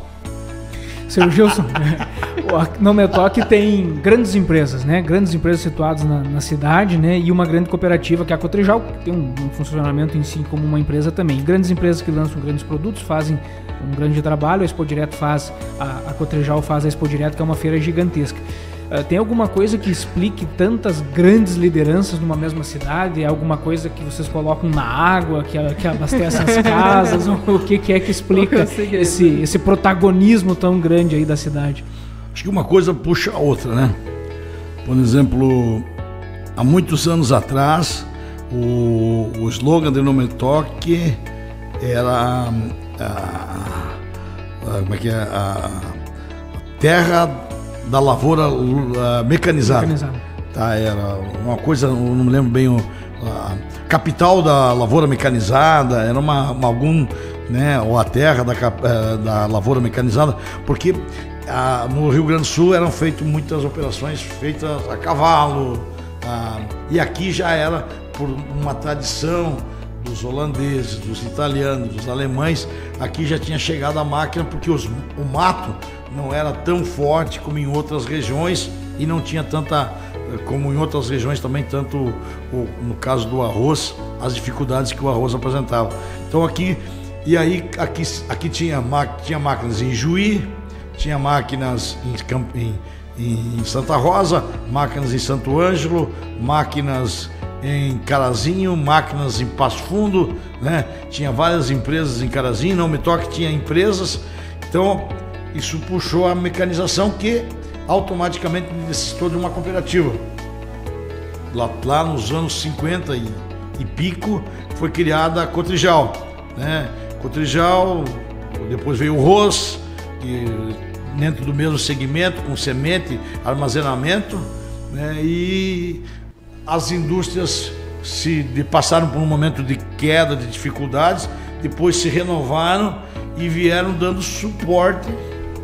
Seu Gilson, o Não Me Toque tem grandes empresas, né? Grandes empresas situadas na cidade, né? E uma grande cooperativa que é a Cotrijal, que tem um funcionamento em si como uma empresa também. Grandes empresas que lançam grandes produtos, fazem um grande trabalho. A Expo Direto faz, a Cotrijal faz a Expo Direto, que é uma feira gigantesca. Tem alguma coisa que explique tantas grandes lideranças numa mesma cidade? É alguma coisa que vocês colocam na água, que abastece as casas? O que é que explica esse protagonismo tão grande aí da cidade? Acho que uma coisa puxa a outra, né? Por exemplo, há muitos anos atrás, o slogan de Não Me Toque era como é que é? A terra da lavoura mecanizada. Tá, era uma coisa, não me lembro bem, a capital da lavoura mecanizada, era algum né, ou a terra da lavoura mecanizada, porque no Rio Grande do Sul eram feitas muitas operações feitas a cavalo, e aqui já era por uma tradição dos holandeses, dos italianos, dos alemães. Aqui já tinha chegado a máquina, porque o mato não era tão forte como em outras regiões, e não tinha tanta, como em outras regiões também, tanto no caso do arroz, as dificuldades que o arroz apresentava. Então aqui tinha máquinas em Juí, tinha máquinas em Santa Rosa, máquinas em Santo Ângelo, máquinas em Carazinho, máquinas em Passo Fundo, né? Tinha várias empresas em Carazinho, Não Me Toque tinha empresas. Então isso puxou a mecanização, que automaticamente necessitou de uma cooperativa. Lá nos anos 50 e pico foi criada a Cotrijal, né? Cotrijal, depois veio o Ros, dentro do mesmo segmento, com semente, armazenamento, né? E as indústrias passaram por um momento de queda, de dificuldades, depois se renovaram e vieram dando suporte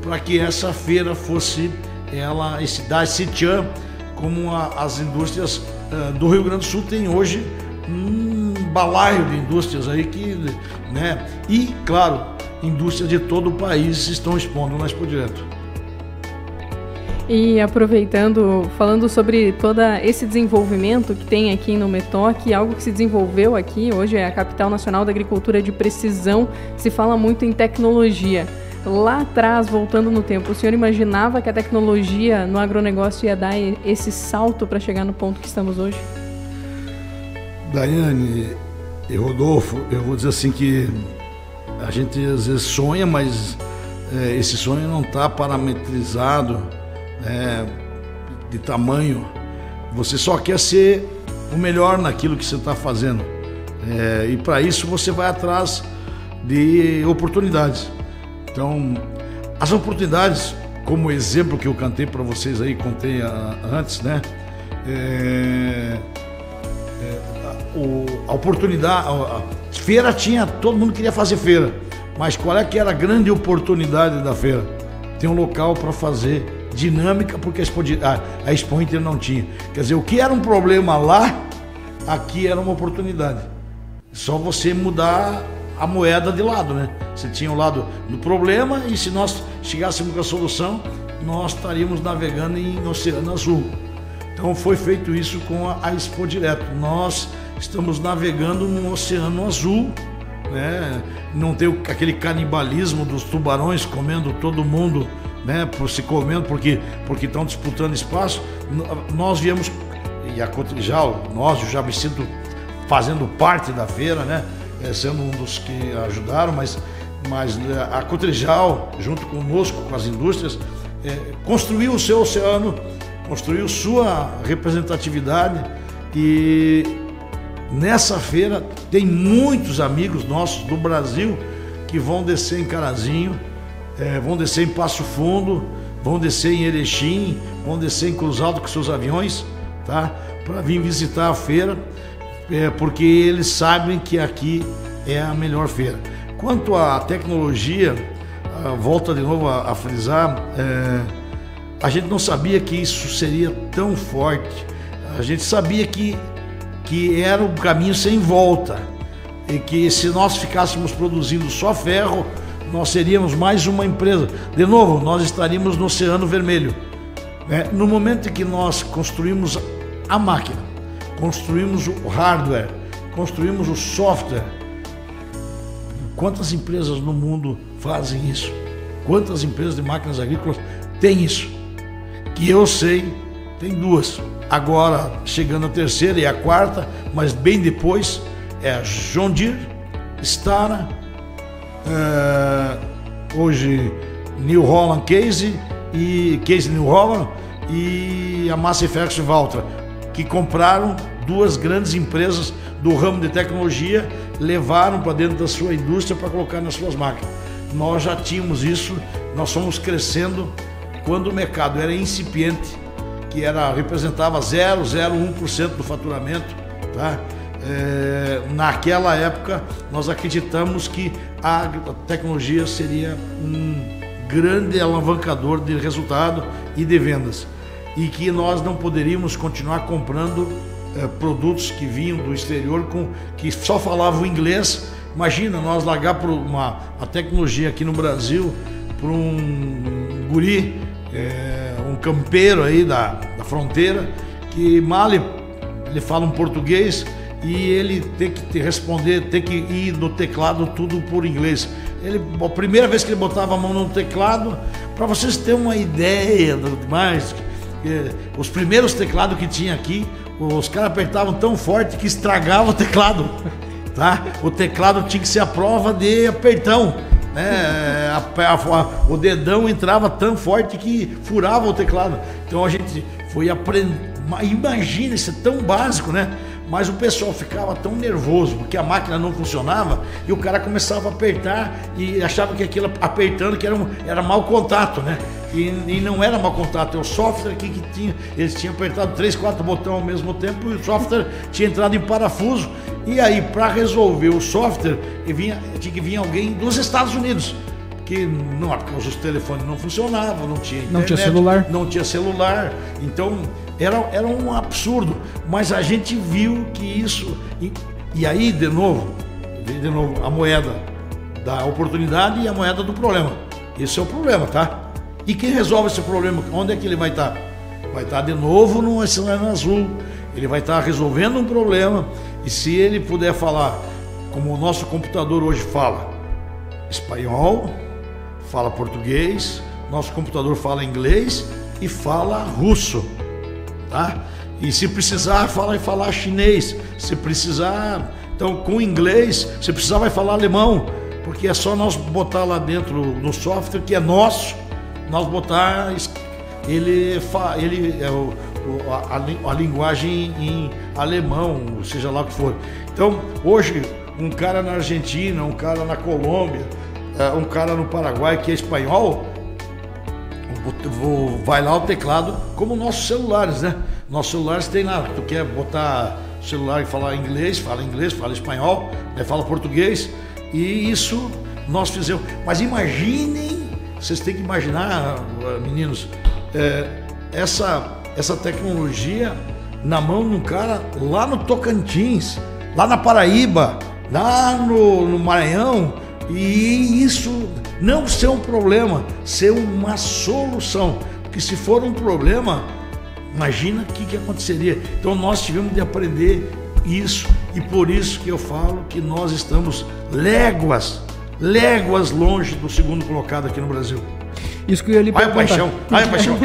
para que essa feira fosse dar esse tchan, como as indústrias do Rio Grande do Sul tem hoje um balaio de indústrias aí né? E, claro, indústrias de todo o país estão expondo na Expo Direto. E aproveitando, falando sobre todo esse desenvolvimento que tem aqui no Metoc, algo que se desenvolveu aqui, hoje é a capital nacional da agricultura de precisão, se fala muito em tecnologia. Lá atrás, voltando no tempo, o senhor imaginava que a tecnologia no agronegócio ia dar esse salto para chegar no ponto que estamos hoje? Daiane e Rodolfo, eu vou dizer assim que a gente às vezes sonha, mas esse sonho não está parametrizado, de tamanho. Você só quer ser o melhor naquilo que você está fazendo, e para isso você vai atrás de oportunidades. Então, as oportunidades, como o exemplo que eu cantei para vocês aí, contei antes, né? A oportunidade, a feira tinha, todo mundo queria fazer feira, mas qual é que era a grande oportunidade da feira? Tem um local para fazer dinâmica, porque a Expo Inter não tinha. Quer dizer, o que era um problema lá, aqui era uma oportunidade. Só você mudar a moeda de lado, né? Você tinha o lado do problema, e se nós chegássemos com a solução, nós estaríamos navegando em Oceano Azul. Então foi feito isso com a Expo Direto. Nós estamos navegando no Oceano Azul, né? Não tem aquele canibalismo dos tubarões comendo todo mundo, né? Se comendo porque estão disputando espaço. Nós viemos, e a Cotrijal, eu já me sinto fazendo parte da feira, né? Sendo um dos que ajudaram, mas a Cotrijal, junto conosco, com as indústrias, construiu o seu oceano, construiu sua representatividade, e nessa feira tem muitos amigos nossos do Brasil que vão descer em Carazinho, vão descer em Passo Fundo, vão descer em Erechim, vão descer em Cruz Alta com seus aviões, tá? Para vir visitar a feira, porque eles sabem que aqui é a melhor feira. Quanto à tecnologia, volta de novo a frisar, a gente não sabia que isso seria tão forte. A gente sabia que era um caminho sem volta, e que se nós ficássemos produzindo só ferro, nós seríamos mais uma empresa. De novo, nós estaríamos no Oceano Vermelho. No momento em que nós construímos a máquina, construímos o hardware, construímos o software. Quantas empresas no mundo fazem isso? Quantas empresas de máquinas agrícolas têm isso? Que eu sei, tem duas. Agora, chegando a terceira e a quarta, mas bem depois, é a John Deere, Stara, hoje New Holland Case New Holland, e a Massey Ferguson Valtra, que compraram duas grandes empresas do ramo de tecnologia, levaram para dentro da sua indústria para colocar nas suas máquinas. Nós já tínhamos isso, nós fomos crescendo quando o mercado era incipiente, que representava 0,01% do faturamento, tá? Naquela época nós acreditamos que a tecnologia seria um grande alavancador de resultado e de vendas, e que nós não poderíamos continuar comprando produtos que vinham do exterior que só falavam inglês. Imagina nós largar a tecnologia aqui no Brasil para um guri, um campeiro aí da fronteira, que mal ele fala um português e ele tem que responder, tem que ir no teclado tudo por inglês. A primeira vez que ele botava a mão no teclado, para vocês terem uma ideia do mais, os primeiros teclados que tinha aqui, os caras apertavam tão forte que estragava o teclado, tá? O teclado tinha que ser a prova de apertão, né? O dedão entrava tão forte que furava o teclado. Então a gente foi aprender. Imagina, isso é tão básico, né? Mas o pessoal ficava tão nervoso porque a máquina não funcionava e o cara começava a apertar e achava que aquilo apertando que era mau contato, né? E não era mau contato, é o software aqui que tinha. Eles tinham apertado 3, 4 botões ao mesmo tempo e o software tinha entrado em parafuso. E aí, para resolver o software, tinha que vir alguém dos Estados Unidos. Porque os telefones não funcionavam, não tinha internet, não tinha celular, então era um absurdo. Mas a gente viu que isso... E aí, de novo, a moeda da oportunidade e a moeda do problema. Esse é o problema, tá? E quem resolve esse problema, onde é que ele vai estar? Vai estar de novo no Oceano Azul. Ele vai estar resolvendo um problema. E se ele puder falar, como o nosso computador hoje fala, espanhol, fala português, nosso computador fala inglês e fala russo, tá? E se precisar, falar chinês. Se precisar, então com inglês, se precisar vai falar alemão, porque é só nós botar lá dentro no software que é nosso, nós botar a linguagem em alemão, seja lá o que for. Então hoje um cara na Argentina, um cara na Colômbia, um cara no Paraguai que é espanhol, vai lá o teclado, como nossos celulares, né? Nossos celulares tem lá, tu quer botar o celular e falar inglês, fala espanhol, né? Fala português, e isso nós fizemos. Mas imaginem, vocês têm que imaginar, meninos, essa tecnologia na mão de um cara lá no Tocantins, lá na Paraíba, lá no Maranhão. E isso não ser um problema, ser uma solução. Porque se for um problema, imagina o que aconteceria. Então nós tivemos de aprender isso. E por isso que eu falo que nós estamos léguas longe do segundo colocado aqui no Brasil. Isso que eu ia lhe perguntar. Ai, paixão.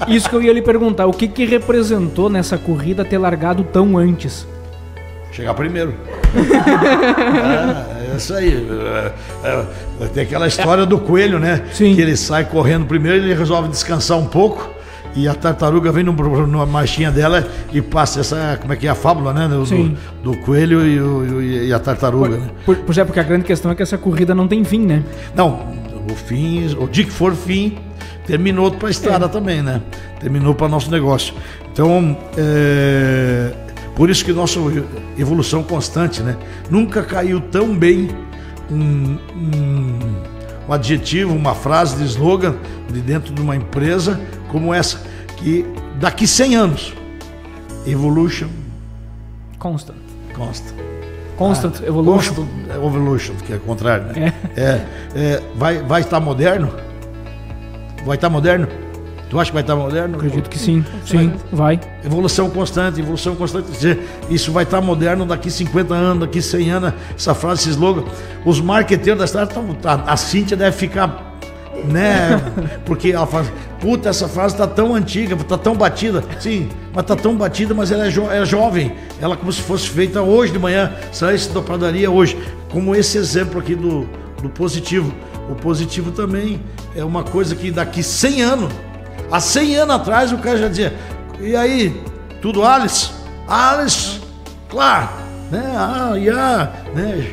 Isso que eu ia lhe perguntar. O que representou nessa corrida ter largado tão antes? Chegar primeiro. É isso aí. Tem aquela história do coelho, né? Sim. Que ele sai correndo primeiro, ele resolve descansar um pouco e a tartaruga vem numa marchinha dela e passa essa, como é que é a fábula, né? Do coelho e a tartaruga, né? Porque a grande questão é que essa corrida não tem fim, né? Não, o dia que for fim, terminou para a estrada também, né? Terminou para nosso negócio. Então, por isso que nossa evolução constante, né? Nunca caiu tão bem um adjetivo, uma frase de slogan de dentro de uma empresa como essa, que daqui 100 anos, evolution constant evolution, que é o contrário, né? Vai estar moderno? Vai estar moderno? Tu acha que vai estar moderno? Acredito que sim, vai. Evolução constante. Isso vai estar moderno daqui 50 anos, daqui 100 anos, essa frase, esse slogan. Os marqueteiros da cidade, a Cíntia deve ficar, né? Porque ela fala, puta, essa frase está tão antiga, está tão batida. Sim, mas está tão batida, mas ela é jovem. Ela como se fosse feita hoje de manhã, saísse da padaria hoje. Como esse exemplo aqui do positivo. O positivo também é uma coisa que daqui 100 anos, há 100 anos atrás o cara já dizia, e aí, tudo Alice? Alice, claro, né? Né?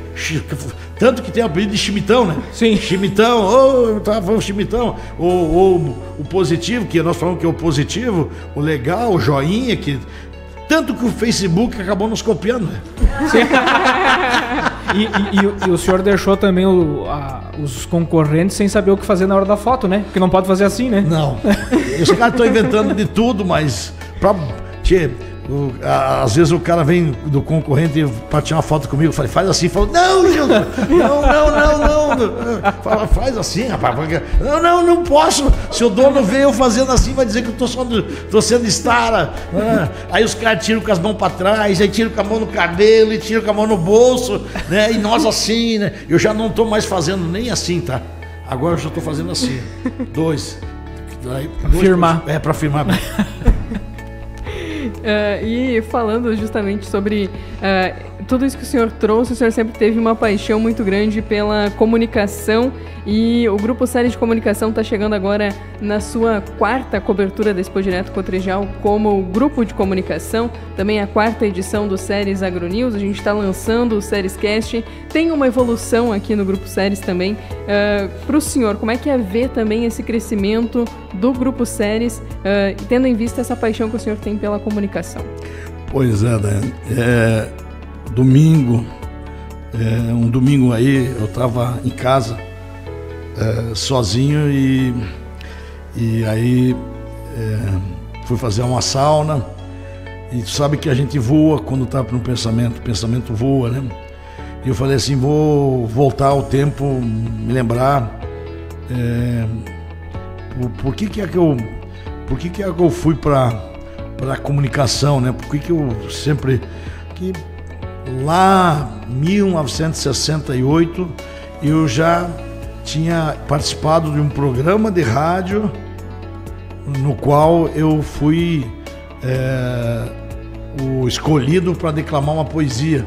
Tanto que tem o apelido de Chimitão, né? Sim. Chimitão, tava falando Chimitão. Ou o positivo, que nós falamos que é o positivo, o legal, o joinha, que... Tanto que o Facebook acabou nos copiando, né? E o senhor deixou também os concorrentes sem saber o que fazer na hora da foto, né? Porque não pode fazer assim, né? Não. Os caras estão inventando de tudo, mas às vezes o cara vem do concorrente para tirar uma foto comigo, faz assim, fala, não, Gilson, não. Fala, faz assim, rapaz, porque, não posso. Se o dono vê eu fazendo assim, vai dizer que eu tô sendo estar. Aí os caras tiram com as mãos para trás, aí tiram com a mão no cabelo, e tiram com a mão no bolso, né? E nós assim, né? Eu já não tô mais fazendo nem assim, tá? Agora eu já tô fazendo assim. Dois. Firmar. Para firmar. E falando justamente sobre tudo isso que o senhor trouxe, o senhor sempre teve uma paixão muito grande pela comunicação, e o Grupo Séries de Comunicação está chegando agora na sua 4ª cobertura da Expo Direto Cotrijal como grupo de comunicação, também a 4ª edição do Séries AgroNews. A gente está lançando o Séries Cast, tem uma evolução aqui no Grupo Séries também. Para o senhor, como é que é ver também esse crescimento do Grupo Séries, tendo em vista essa paixão que o senhor tem pela comunicação? Pois é, né? Um domingo aí, eu estava em casa, sozinho, e aí fui fazer uma sauna, e tu sabe que a gente voa quando tá no pensamento, o pensamento voa, né? E eu falei assim, vou voltar ao tempo, me lembrar por que é que eu fui para a comunicação, né? Por que eu sempre... Lá em 1968 eu já tinha participado de um programa de rádio no qual eu fui o escolhido para declamar uma poesia,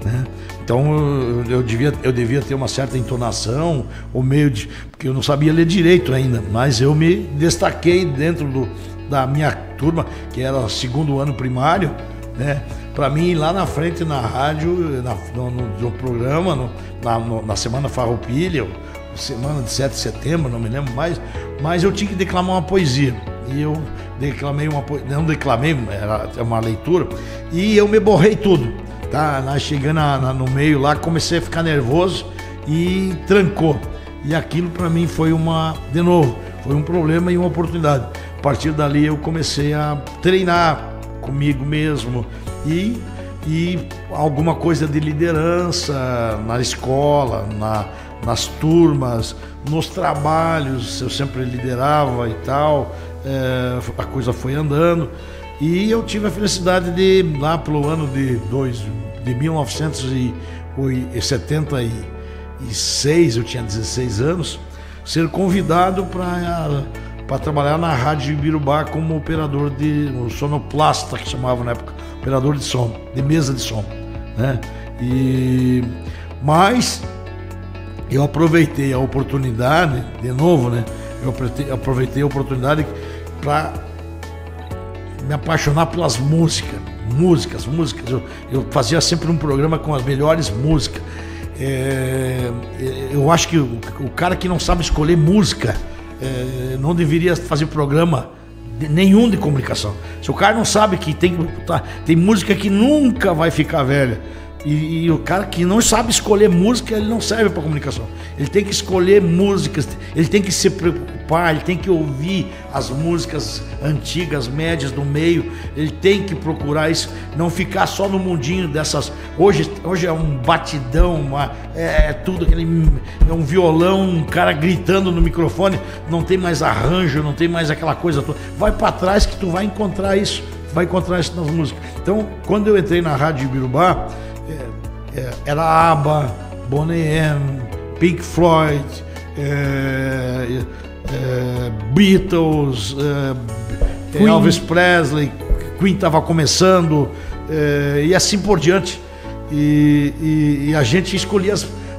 né? Então eu devia ter uma certa entonação, porque eu não sabia ler direito ainda, mas eu me destaquei dentro da minha turma, que era o 2º ano primário, né? Para mim, lá na frente, na rádio, no programa, na Semana Farroupilha, semana de 7 de setembro, não me lembro mais, mas eu tinha que declamar uma poesia. E eu declamei não declamei, era uma leitura, e eu me borrei tudo. Tá? Chegando no meio lá, comecei a ficar nervoso e trancou. E aquilo para mim foi foi um problema e uma oportunidade. A partir dali eu comecei a treinar comigo mesmo, e alguma coisa de liderança na escola, nas turmas, nos trabalhos, eu sempre liderava e tal, a coisa foi andando, e eu tive a felicidade de, lá pelo ano de 1976, eu tinha 16 anos, ser convidado para trabalhar na Rádio Ibirubá como operador o sonoplasta, que chamava na época, operador de som, de mesa de som, né? Mas eu aproveitei a oportunidade, de novo, né? Eu aproveitei a oportunidade para me apaixonar pelas músicas. Eu fazia sempre um programa com as melhores músicas. Eu acho que o cara que não sabe escolher música não deveria fazer programa nenhum de comunicação. Se o cara não sabe que tem música que nunca vai ficar velha, e o cara que não sabe escolher música, ele não serve para comunicação. Ele tem que escolher músicas, ele tem que se preocupar, ele tem que ouvir as músicas antigas, médias, do meio, ele tem que procurar isso, não ficar só no mundinho dessas. Hoje é um batidão, tudo aquele, um violão, um cara gritando no microfone, não tem mais arranjo, não tem mais aquela coisa toda. Vai para trás que tu vai encontrar isso nas músicas. Então, quando eu entrei na Rádio Ibirubá, era ABBA, Boney M, Pink Floyd, Beatles, Elvis Presley, Queen estava começando, e assim por diante. E a gente escolhia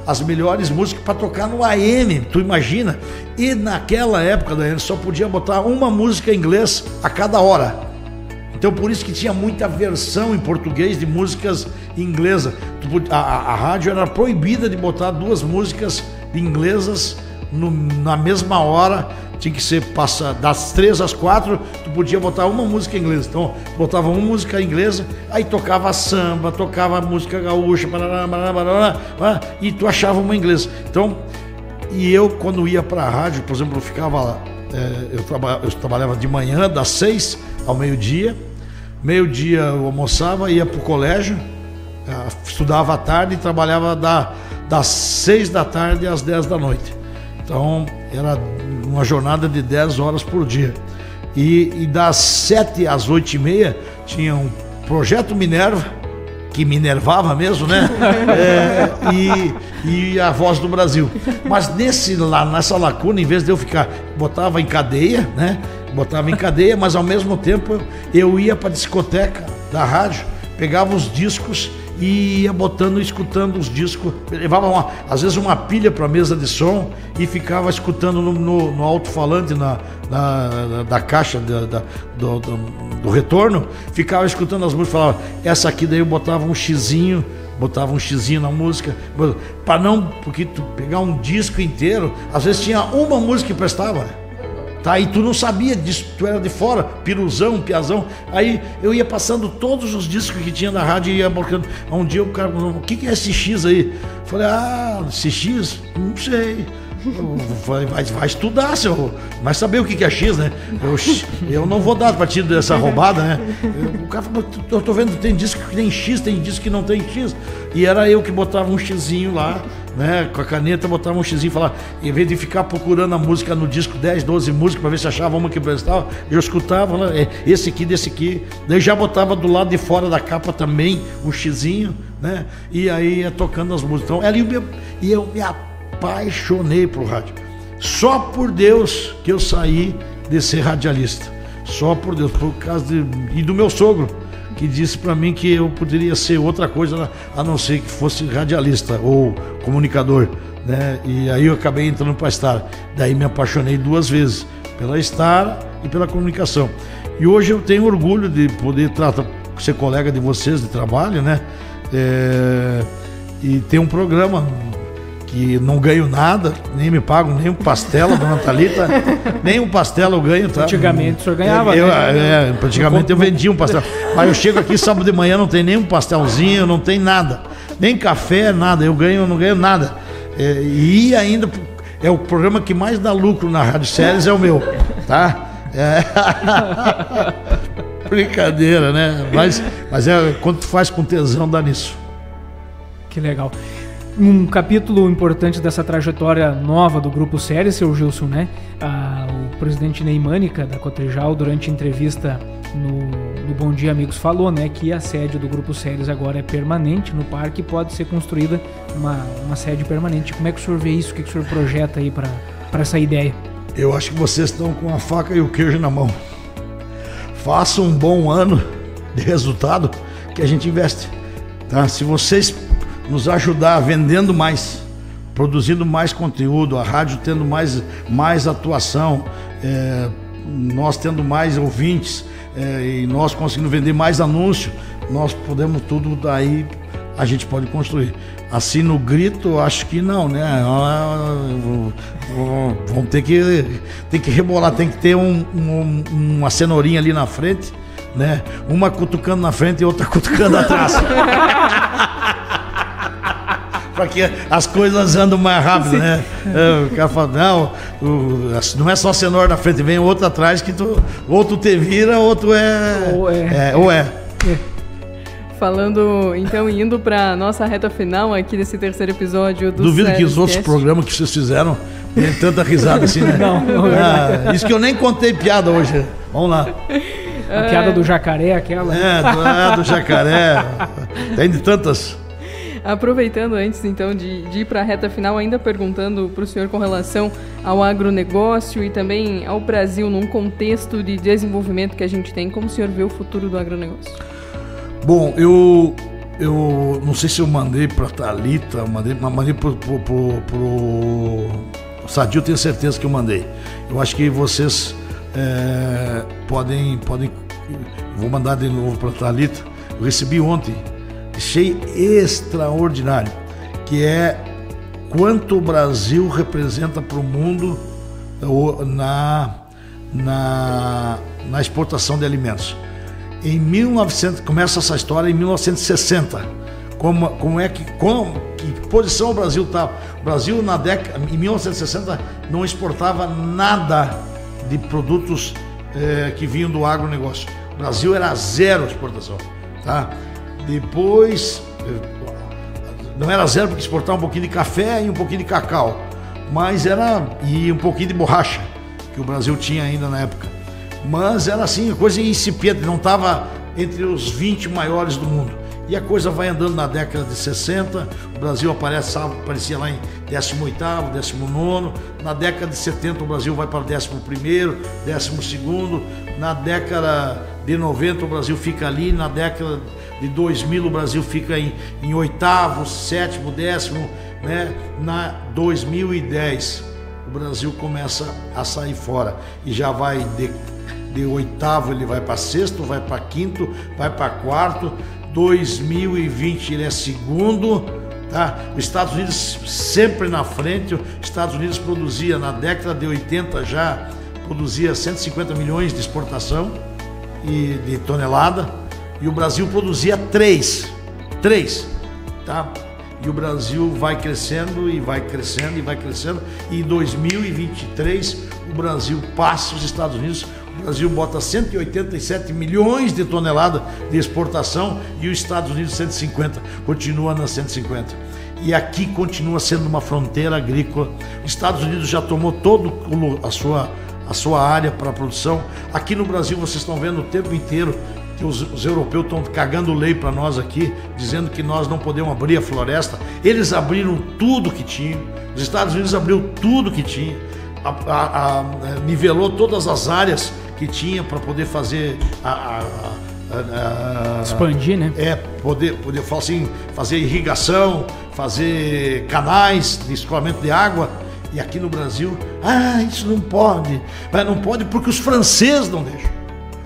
as melhores músicas para tocar no AM, tu imagina? E naquela época, Daiane, só podia botar uma música em inglês a cada hora. Então por isso que tinha muita versão em português de músicas inglesas. A rádio era proibida de botar 2 músicas inglesas na mesma hora tinha que ser das 3 às 4, tu podia botar uma música inglesa. Então, botava uma música inglesa, aí tocava samba, tocava música gaúcha, e tu achava uma inglesa. Então, e eu, quando ia para a rádio, por exemplo, eu ficava, eu trabalhava de manhã, das 6 ao meio-dia. Meio-dia eu almoçava, ia para o colégio, estudava à tarde e trabalhava das 6 da tarde às 10 da noite. Então, era uma jornada de 10 horas por dia. E das 7 às 8h30 tinha um Projeto Minerva, que me enervava mesmo, né? E a Voz do Brasil. Mas nessa lacuna, em vez de eu ficar, botava em cadeia, né? Botava em cadeia, mas ao mesmo tempo eu ia para a discoteca da rádio, pegava os discos e ia botando, escutando os discos, levava às vezes uma pilha para a mesa de som e ficava escutando no alto-falante da caixa do retorno, ficava escutando as músicas, falava, essa aqui, daí eu botava um xizinho na música, porque tu pegar um disco inteiro, às vezes tinha uma música que prestava. Tá, e tu não sabia disso, tu era de fora, piruzão, piazão. Aí eu ia passando todos os discos que tinha na rádio e ia marcando. Um dia o cara falou, o que é esse X aí? Eu falei, esse X? Não sei. Vai estudar, vai saber o que é X, né? Eu não vou dar partido dessa roubada, né? O cara falou, eu tô vendo, tem disco que tem X, tem disco que não tem X. E era eu que botava um Xzinho lá, né? Com a caneta, botava um Xzinho e falava, em vez de ficar procurando a música no disco, 10, 12 músicas, para ver se achava uma que prestava, eu escutava, esse aqui, desse aqui. Daí já botava do lado de fora da capa também um Xzinho, né? E aí ia tocando as músicas. Então, eu me apaixonei pro rádio. Só por Deus que eu saí de ser radialista. Só por Deus, por causa e do meu sogro, que disse para mim que eu poderia ser outra coisa a não ser que fosse radialista ou comunicador, né? E aí eu acabei entrando para a Star. Daí me apaixonei 2 vezes, pela Star e pela comunicação. E hoje eu tenho orgulho de poder ser colega de vocês de trabalho, né? E ter um programa que não ganho nada, nem me pagam nem um pastel, dona Thalita, nem um pastel eu ganho, tá? Antigamente o senhor ganhava, né? Praticamente eu vendia um pastel. Mas eu chego aqui sábado de manhã, não tem nem um pastelzinho, não tem nada. Nem café, nada. Eu não ganho nada. E ainda é o programa que mais dá lucro na Rádio Séries, é o meu, tá? Brincadeira, né? Mas quando tu faz com tesão, dá nisso. Que legal. Um capítulo importante dessa trajetória nova do Grupo Séries, seu Gilson, né? O presidente Ney Mânica, da Cotrijal, durante entrevista no Bom Dia Amigos, falou, né, que a sede do Grupo Séries agora é permanente no parque e pode ser construída uma sede permanente. Como é que o senhor vê isso? O que o senhor projeta aí para essa ideia? Eu acho que vocês estão com a faca e o queijo na mão. Faça um bom ano de resultado que a gente investe, tá? Se vocês nos ajudar vendendo mais, produzindo mais conteúdo, a rádio tendo mais atuação, nós tendo mais ouvintes, e nós conseguindo vender mais anúncio, nós podemos tudo daí, a gente pode construir. Assim no grito, acho que não, né? Vamos ter que rebolar, tem que ter uma cenourinha ali na frente, né? Uma cutucando na frente e outra cutucando atrás. Para que as coisas andam mais rápido, né? O cara fala, não é só cenoura na frente, vem outro atrás que ou tu te vira, ou tu é. Falando, então, indo para nossa reta final aqui desse terceiro episódio do Duvido que os outros programas que vocês fizeram tenham tanta risada assim, né? Não. Isso que eu nem contei piada hoje. Vamos lá. A piada do jacaré, aquela. Do jacaré. Tem de tantas. Aproveitando antes, então, de ir para a reta final, ainda perguntando para o senhor com relação ao agronegócio e também ao Brasil, num contexto de desenvolvimento que a gente tem, como o senhor vê o futuro do agronegócio? Bom, eu não sei se eu mandei para a Thalita, mandei pro Sadio, tenho certeza que eu mandei. Eu acho que vocês podem, vou mandar de novo para a Thalita. Eu recebi ontem, achei extraordinário, que é quanto o Brasil representa para o mundo na exportação de alimentos. Começa essa história em 1960. Que posição o Brasil estava? O Brasil, em 1960, não exportava nada de produtos que vinham do agronegócio. O Brasil era zero exportação. Tá? Depois, não era zero porque exportava um pouquinho de café e um pouquinho de cacau, mas e um pouquinho de borracha, que o Brasil tinha ainda na época. Mas era assim, coisa incipiente, não estava entre os 20 maiores do mundo. E a coisa vai andando na década de 60, o Brasil aparecia lá em 18º, 19º, na década de 70 o Brasil vai para o 11º, 12º, na década de 90 o Brasil fica ali, na década de 2000 o Brasil fica em 8º, 7º, 10º, né? Na 2010 o Brasil começa a sair fora e já vai de 8º, ele vai para 6º, vai para 5º, vai para 4º, 2020 ele é 2º, tá? Os Estados Unidos sempre na frente. Os Estados Unidos produzia na década de 80 já produzia 150 milhões de exportação e de tonelada, e o Brasil produzia 3, tá? E o Brasil vai crescendo e vai crescendo e vai crescendo, e em 2023 o Brasil passa os Estados Unidos. O Brasil bota 187 milhões de toneladas de exportação e os Estados Unidos 150, continua nas 150. E aqui continua sendo uma fronteira agrícola. Os Estados Unidos já tomou toda a sua área para a produção. Aqui no Brasil vocês estão vendo o tempo inteiro que os europeus estão cagando lei para nós aqui, dizendo que nós não podemos abrir a floresta. Eles abriram tudo que tinham. Os Estados Unidos abriu tudo que tinha. Nivelou todas as áreas que tinha para poder fazer expandir, né? Poder falar assim, fazer irrigação, fazer canais de escoamento de água. E aqui no Brasil, isso não pode. Mas não pode porque os franceses não deixam,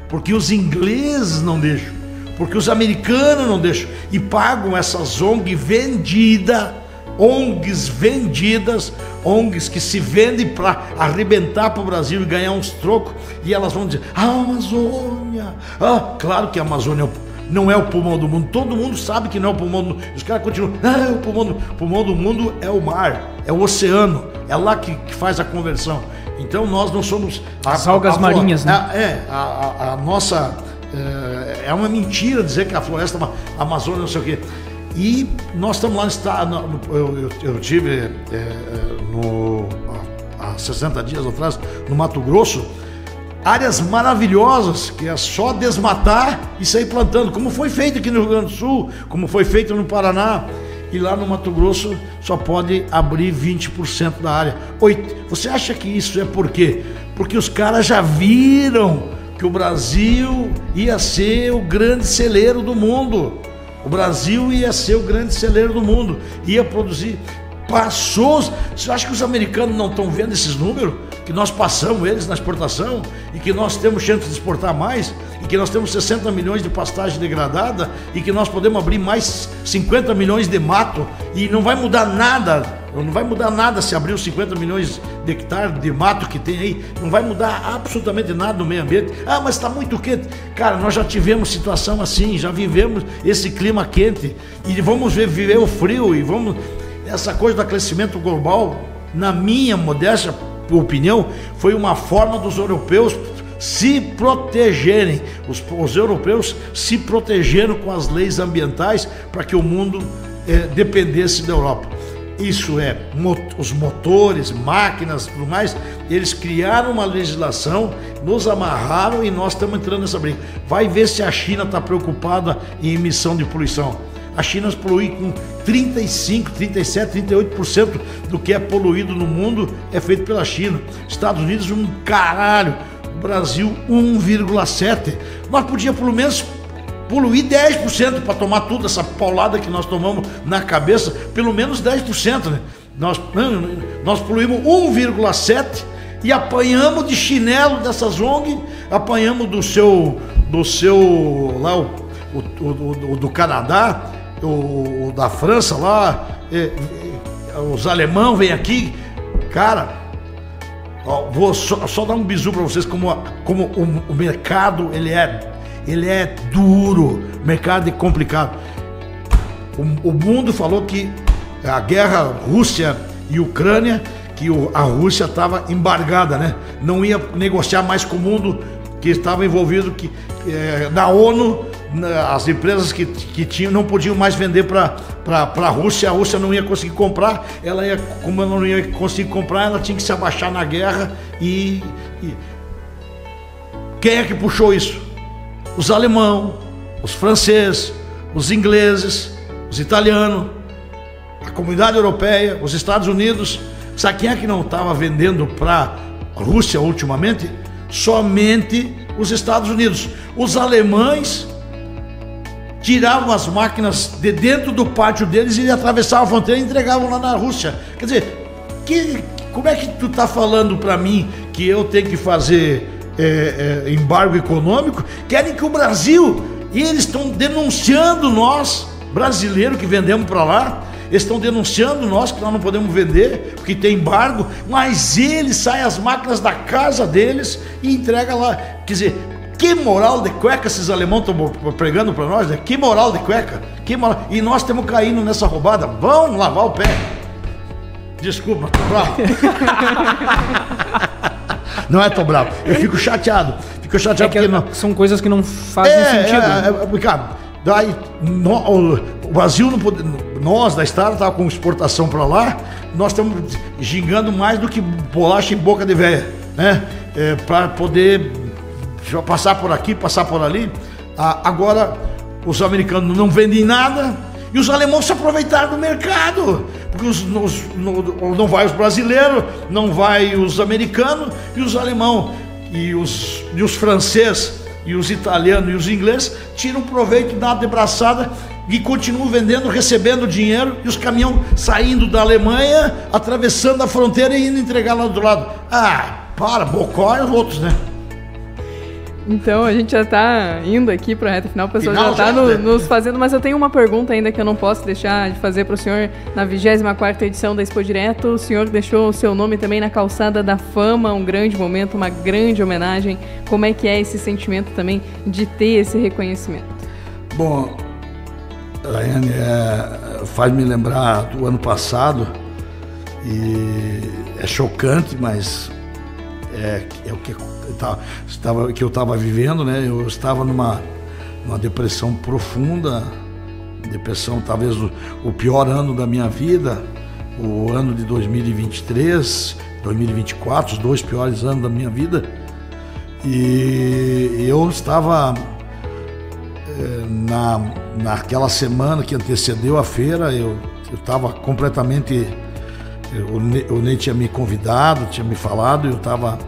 porque os ingleses não deixam, porque os americanos não deixam, e pagam essas ONGs ONGs que se vendem para arrebentar para o Brasil e ganhar uns trocos, e elas vão dizer, a Amazônia, claro que a Amazônia não é o pulmão do mundo, todo mundo sabe que não é o pulmão do mundo, os caras continuam, o pulmão do mundo é o mar, é o oceano, é lá que faz a conversão. Então nós não somos... As algas marinhas, né? A nossa... É uma mentira dizer que a floresta Amazônia não sei o quê. E nós estamos lá, eu tive há 60 dias atrás, no Mato Grosso, áreas maravilhosas, que é só desmatar e sair plantando, como foi feito aqui no Rio Grande do Sul, como foi feito no Paraná. E lá no Mato Grosso só pode abrir 20% da área. Você acha que isso é por quê? Porque os caras já viram que o Brasil ia ser o grande celeiro do mundo. O Brasil ia ser o grande celeiro do mundo, ia produzir. Você acha que os americanos não estão vendo esses números? Que nós passamos eles na exportação e que nós temos chance de exportar mais e que nós temos 60 milhões de pastagem degradada e que nós podemos abrir mais 50 milhões de mato e não vai mudar nada se abrir os 50 milhões de hectares de mato que tem aí, não vai mudar absolutamente nada no meio ambiente. Mas está muito quente. Cara, nós já tivemos situação assim, já vivemos esse clima quente e vamos viver o frio e vamos... Essa coisa do aquecimento global, na minha modesta opinião, foi uma forma dos europeus se protegerem. Os europeus se protegeram com as leis ambientais para que o mundo dependesse da Europa. Isso os motores, máquinas, tudo mais, eles criaram uma legislação, nos amarraram e nós estamos entrando nessa briga. Vai ver se a China está preocupada em emissão de poluição. A China polui com 35, 37, 38% do que é poluído no mundo é feito pela China. Estados Unidos, um caralho. O Brasil, 1,7%. Nós podíamos pelo menos poluir 10% para tomar toda essa paulada que nós tomamos na cabeça, pelo menos 10%, né? Nós poluímos 1,7% e apanhamos de chinelo dessas ONG, apanhamos do seu lá, o do Canadá, o da França lá, os alemães vêm aqui, cara, Ó, vou só dar um bizu para vocês como o mercado ele é duro, o mercado é complicado. O mundo falou que a guerra Rússia e Ucrânia, que a Rússia estava embargada, né? Não ia negociar mais com o mundo que estava envolvido, na ONU, as empresas que tinham não podiam mais vender para a Rússia não ia conseguir comprar, como ela não ia conseguir comprar, ela tinha que se abaixar na guerra e quem é que puxou isso? Os alemães, os franceses, os ingleses, os italianos, a comunidade europeia, os Estados Unidos. Sabe quem é que não estava vendendo para a Rússia ultimamente? Somente os Estados Unidos. Os alemães tiravam as máquinas de dentro do pátio deles e atravessavam a fronteira e entregavam lá na Rússia. Quer dizer, como é que tu está falando para mim que eu tenho que fazer embargo econômico? Querem que o Brasil, e eles estão denunciando nós, brasileiros que vendemos para lá, eles estão denunciando nós que nós não podemos vender porque tem embargo, mas eles saem as máquinas da casa deles e entregam lá. Quer dizer, que moral de cueca esses alemães estão pregando para nós, né? Que moral de cueca, que moral. E nós estamos caindo nessa roubada. Vão lavar o pé. Desculpa, tô bravo. Não é tão bravo, eu fico chateado. Porque são coisas que não fazem sentido. Cara, daí o Brasil não pode, nós da Estado estava com exportação para lá, nós estamos gingando mais do que bolacha em boca de véia, né? Para poder passar por aqui, passar por ali. Agora os americanos não vendem nada e os alemães se aproveitaram do mercado, porque não vai os brasileiros, não vai os americanos, e os alemães e os franceses e os italianos e os ingleses tiram proveito da de braçada e continuam vendendo, recebendo dinheiro, e os caminhões saindo da Alemanha, atravessando a fronteira e indo entregar lá do lado. Bocó e os outros, né? Então a gente já está indo aqui para a reta final, o pessoal já está nos fazendo, mas eu tenho uma pergunta ainda que eu não posso deixar de fazer para o senhor. Na 24ª edição da Expo Direto, o senhor deixou o seu nome também na calçada da fama, um grande momento, uma grande homenagem. Como é que é esse sentimento também de ter esse reconhecimento? Bom, Rayane, faz me lembrar do ano passado, e é chocante, mas é o que eu estava vivendo, né? Eu estava numa depressão profunda, depressão talvez o pior ano da minha vida, o ano de 2023, 2024, os 2 piores anos da minha vida, e eu estava naquela semana que antecedeu a feira, eu estava completamente, o Ney tinha me convidado, tinha me falado, eu estava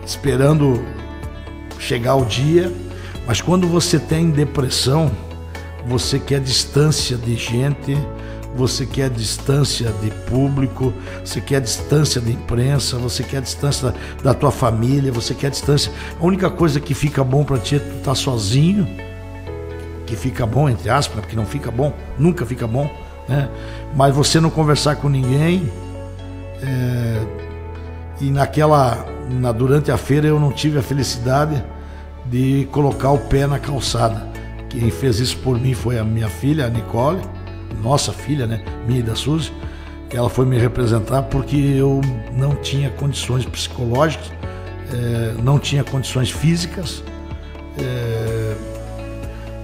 esperando chegar o dia, mas quando você tem depressão, você quer distância de gente, você quer distância de público, você quer distância da imprensa, você quer distância da tua família, você quer distância. A única coisa que fica bom para ti é tu estar sozinho, que fica bom, entre aspas, porque não fica bom, nunca fica bom, né? Mas você não conversar com ninguém, e durante a feira eu não tive a felicidade de colocar o pé na calçada. Quem fez isso por mim foi a minha filha, a Nicole, nossa filha, né? Minha e da Suzy. Ela foi me representar porque eu não tinha condições psicológicas, não tinha condições físicas,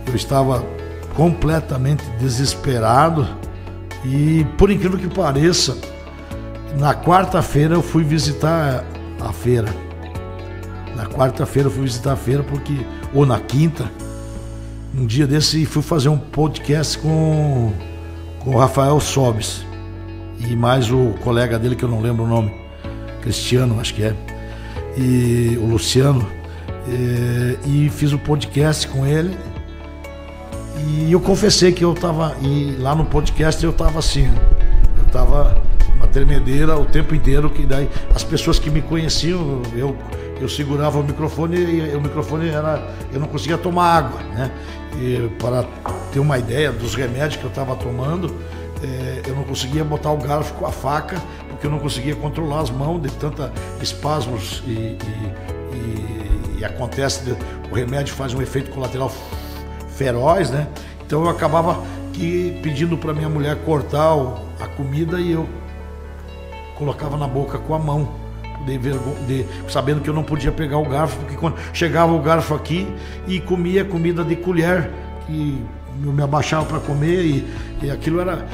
eu estava completamente desesperado e, por incrível que pareça, na quarta-feira eu fui visitar a feira. Na quarta-feira eu fui visitar a feira ou na quinta, um dia desse, fui fazer um podcast com o Rafael Sobes e mais o colega dele que eu não lembro o nome, Cristiano, acho que é, e o Luciano, e fiz o podcast com ele. E eu confessei que eu estava, e lá no podcast eu estava assim, eu estava uma tremedeira o tempo inteiro, que daí as pessoas que me conheciam, eu segurava o microfone e o microfone eu não conseguia tomar água, né? E para ter uma ideia dos remédios que eu estava tomando, eu não conseguia botar o garfo com a faca, porque eu não conseguia controlar as mãos de tanta espasmos e acontece, o remédio faz um efeito colateral feroz, né? Então eu acabava pedindo para minha mulher cortar a comida e eu colocava na boca com a mão, sabendo que eu não podia pegar o garfo, porque quando chegava o garfo aqui e comia comida de colher, e eu me abaixava para comer e aquilo era...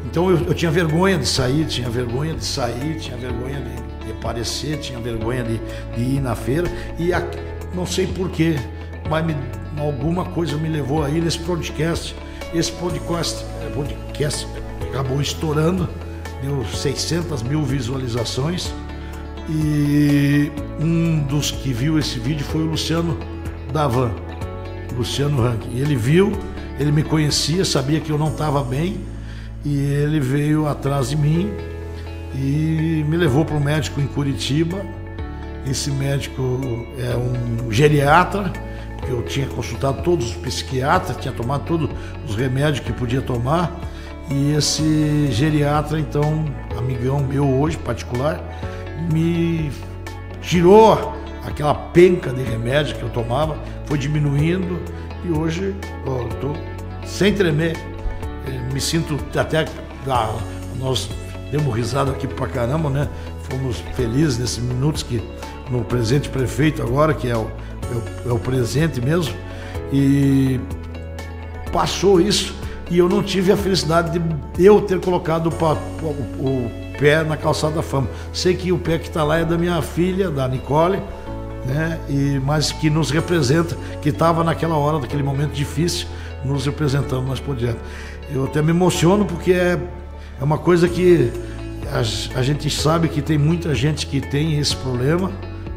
Então eu tinha vergonha de sair, tinha vergonha de aparecer, tinha vergonha de ir na feira, e não sei porquê, mas alguma coisa me levou aí nesse podcast. Esse podcast acabou estourando, deu 600 mil visualizações, e um dos que viu esse vídeo foi o Luciano Davan, Luciano Rank. Ele viu, ele me conhecia, sabia que eu não estava bem, e ele veio atrás de mim e me levou para um médico em Curitiba. Esse médico é um geriatra, porque eu tinha consultado todos os psiquiatras, tinha tomado todos os remédios que podia tomar, e esse geriatra, então, amigão meu hoje, particular, me tirou aquela penca de remédio que eu tomava, foi diminuindo, e hoje estou sem tremer. Me sinto até... Nós demos risada aqui pra caramba, né? Fomos felizes nesses minutos que no presente prefeito agora, que é o presente mesmo, e passou isso, e eu não tive a felicidade de eu ter colocado o pé na calçada da fama. Sei que o pé que está lá é da minha filha, da Nicole, né? Mas que nos representa, que estava naquela hora, naquele momento difícil, nos representando nós por diante. Eu até me emociono, porque é uma coisa que a gente sabe que tem muita gente que tem esse problema,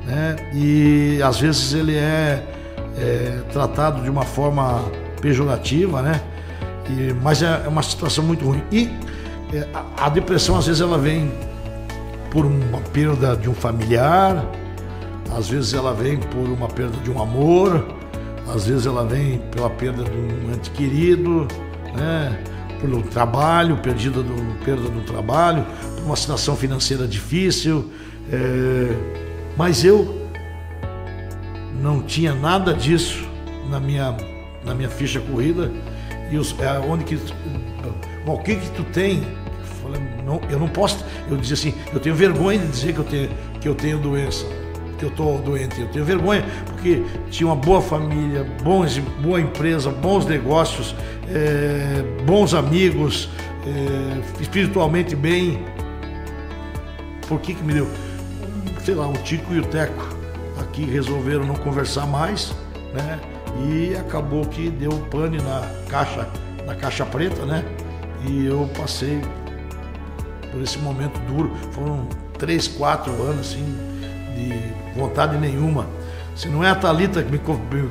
né? E às vezes ele é tratado de uma forma pejorativa, né? Mas é uma situação muito ruim. E a depressão, às vezes, ela vem por uma perda de um familiar, às vezes ela vem por uma perda de um amor, às vezes ela vem pela perda de um ente querido, né? Pelo trabalho, perda do trabalho, por uma situação financeira difícil, mas eu não tinha nada disso na minha ficha corrida. E o que tu tem? Eu falei, não, eu não posso. Eu dizia assim, eu tenho vergonha de dizer que eu tenho doença, que eu estou doente. Eu tenho vergonha porque tinha uma boa família, boa empresa, bons negócios, bons amigos, espiritualmente bem. Por que me deu? Sei lá, o Tico e o Teco aqui resolveram não conversar mais, né? E acabou que deu pane na caixa preta, né? E eu passei por esse momento duro. Foram 3, 4 anos assim, de vontade nenhuma. Se não é a Thalita que me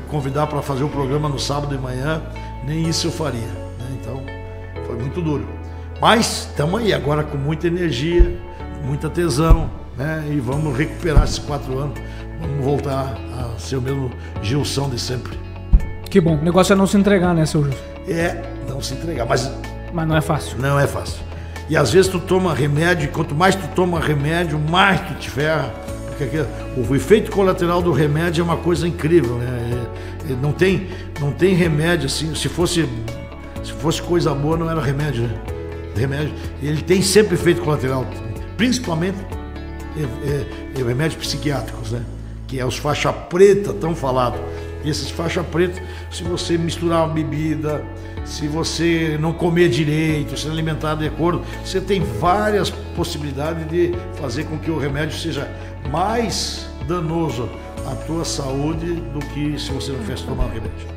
convidar para fazer o programa no sábado de manhã, nem isso eu faria, né? Então foi muito duro. Mas estamos aí agora com muita energia, muita tesão, né? E vamos recuperar esses 4 anos. Vamos voltar a ser o mesmo Gilson de sempre. Que bom. O negócio é não se entregar, né, seu Gilson? Não se entregar, mas não é fácil. Não é fácil. E às vezes tu toma remédio, e quanto mais tu toma remédio, mais tu te ferra. Porque o efeito colateral do remédio é uma coisa incrível, né? Não tem remédio assim. Se fosse coisa boa, não era remédio, né? Remédio, ele tem sempre efeito colateral, principalmente remédios psiquiátricos, né? Que é os faixa preta tão falado. Esses faixa preta, se você misturar uma bebida, se você não comer direito, se alimentar de acordo, você tem várias possibilidades de fazer com que o remédio seja mais danoso à tua saúde do que se você não tivesse tomar o remédio.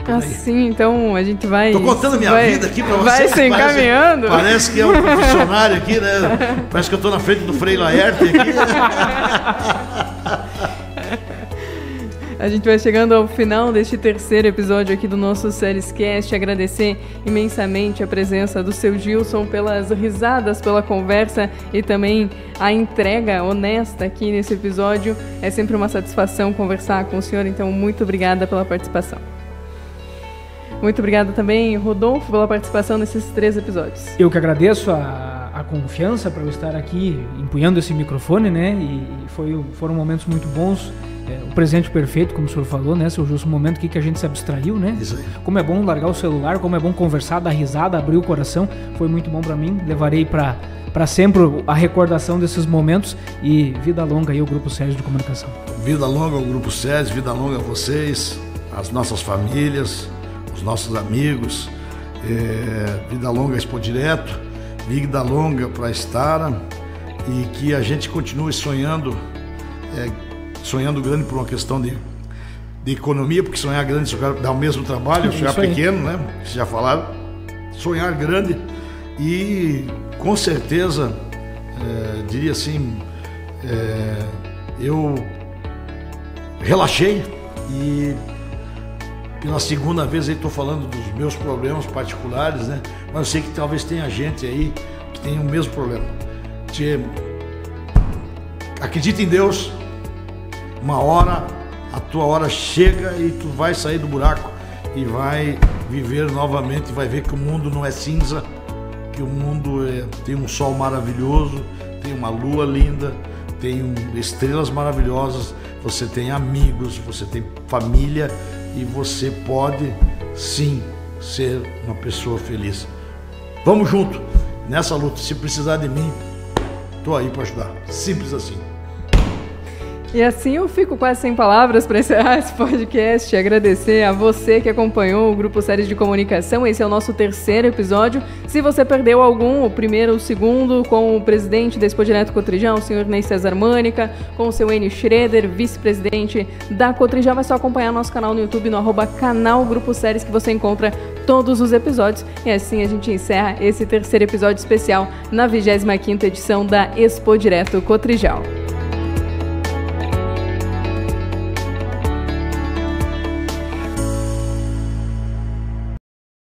Assim, então a gente vai... Tô contando minha vida aqui pra você. Vai se encaminhando. Parece que é um funcionário aqui, né? Parece que eu tô na frente do Frei Laerte aqui. A gente vai chegando ao final deste terceiro episódio aqui do nosso Seriescast. Agradecer imensamente a presença do seu Gilson, pelas risadas, pela conversa e também a entrega honesta aqui nesse episódio. É sempre uma satisfação conversar com o senhor, então muito obrigada pela participação. Muito obrigada também, Rodolfo, pela participação nesses 3 episódios. Eu que agradeço a confiança para eu estar aqui empunhando esse microfone, né? E foram momentos muito bons. O presente perfeito, como o senhor falou, né, seu Justo, um momento que a gente se abstraiu, né? Isso aí. Como é bom largar o celular, como é bom conversar, dar risada, abrir o coração. Foi muito bom para mim. Levarei para sempre a recordação desses momentos e vida longa aí ao Grupo SESI de Comunicação. Vida longa ao Grupo SESI, vida longa a vocês, as nossas famílias, os nossos amigos, vida longa a Expo Direto, vida longa para a Estara, e que a gente continue sonhando grande por uma questão de economia, porque sonhar grande dá o mesmo trabalho, sonhar pequeno, né? Vocês já falaram, sonhar grande e com certeza, diria assim, eu relaxei e pela segunda vez aí estou falando dos meus problemas particulares, né? Mas eu sei que talvez tenha gente aí que tenha o mesmo problema. Acredita em Deus, uma hora, a tua hora chega e tu vai sair do buraco e vai viver novamente, vai ver que o mundo não é cinza, que o mundo tem um sol maravilhoso, tem uma lua linda, tem estrelas maravilhosas, você tem amigos, você tem família e você pode sim ser uma pessoa feliz. Vamos junto nessa luta. Se precisar de mim, estou aí para ajudar. Simples assim. E assim eu fico quase sem palavras para encerrar esse podcast. Agradecer a você que acompanhou o Grupo SESI de Comunicação. Esse é o nosso 3º episódio. Se você perdeu algum, o primeiro ou o segundo, com o presidente da Expo Direto Cotrijal, o senhor Ney César Mânica, com o seu Enio Schroeder, vice-presidente da Cotrijal, é só acompanhar nosso canal no YouTube, no @canal Grupo SESI, que você encontra todos os episódios. E assim a gente encerra esse 3º episódio especial na 25ª edição da Expo Direto Cotrijal.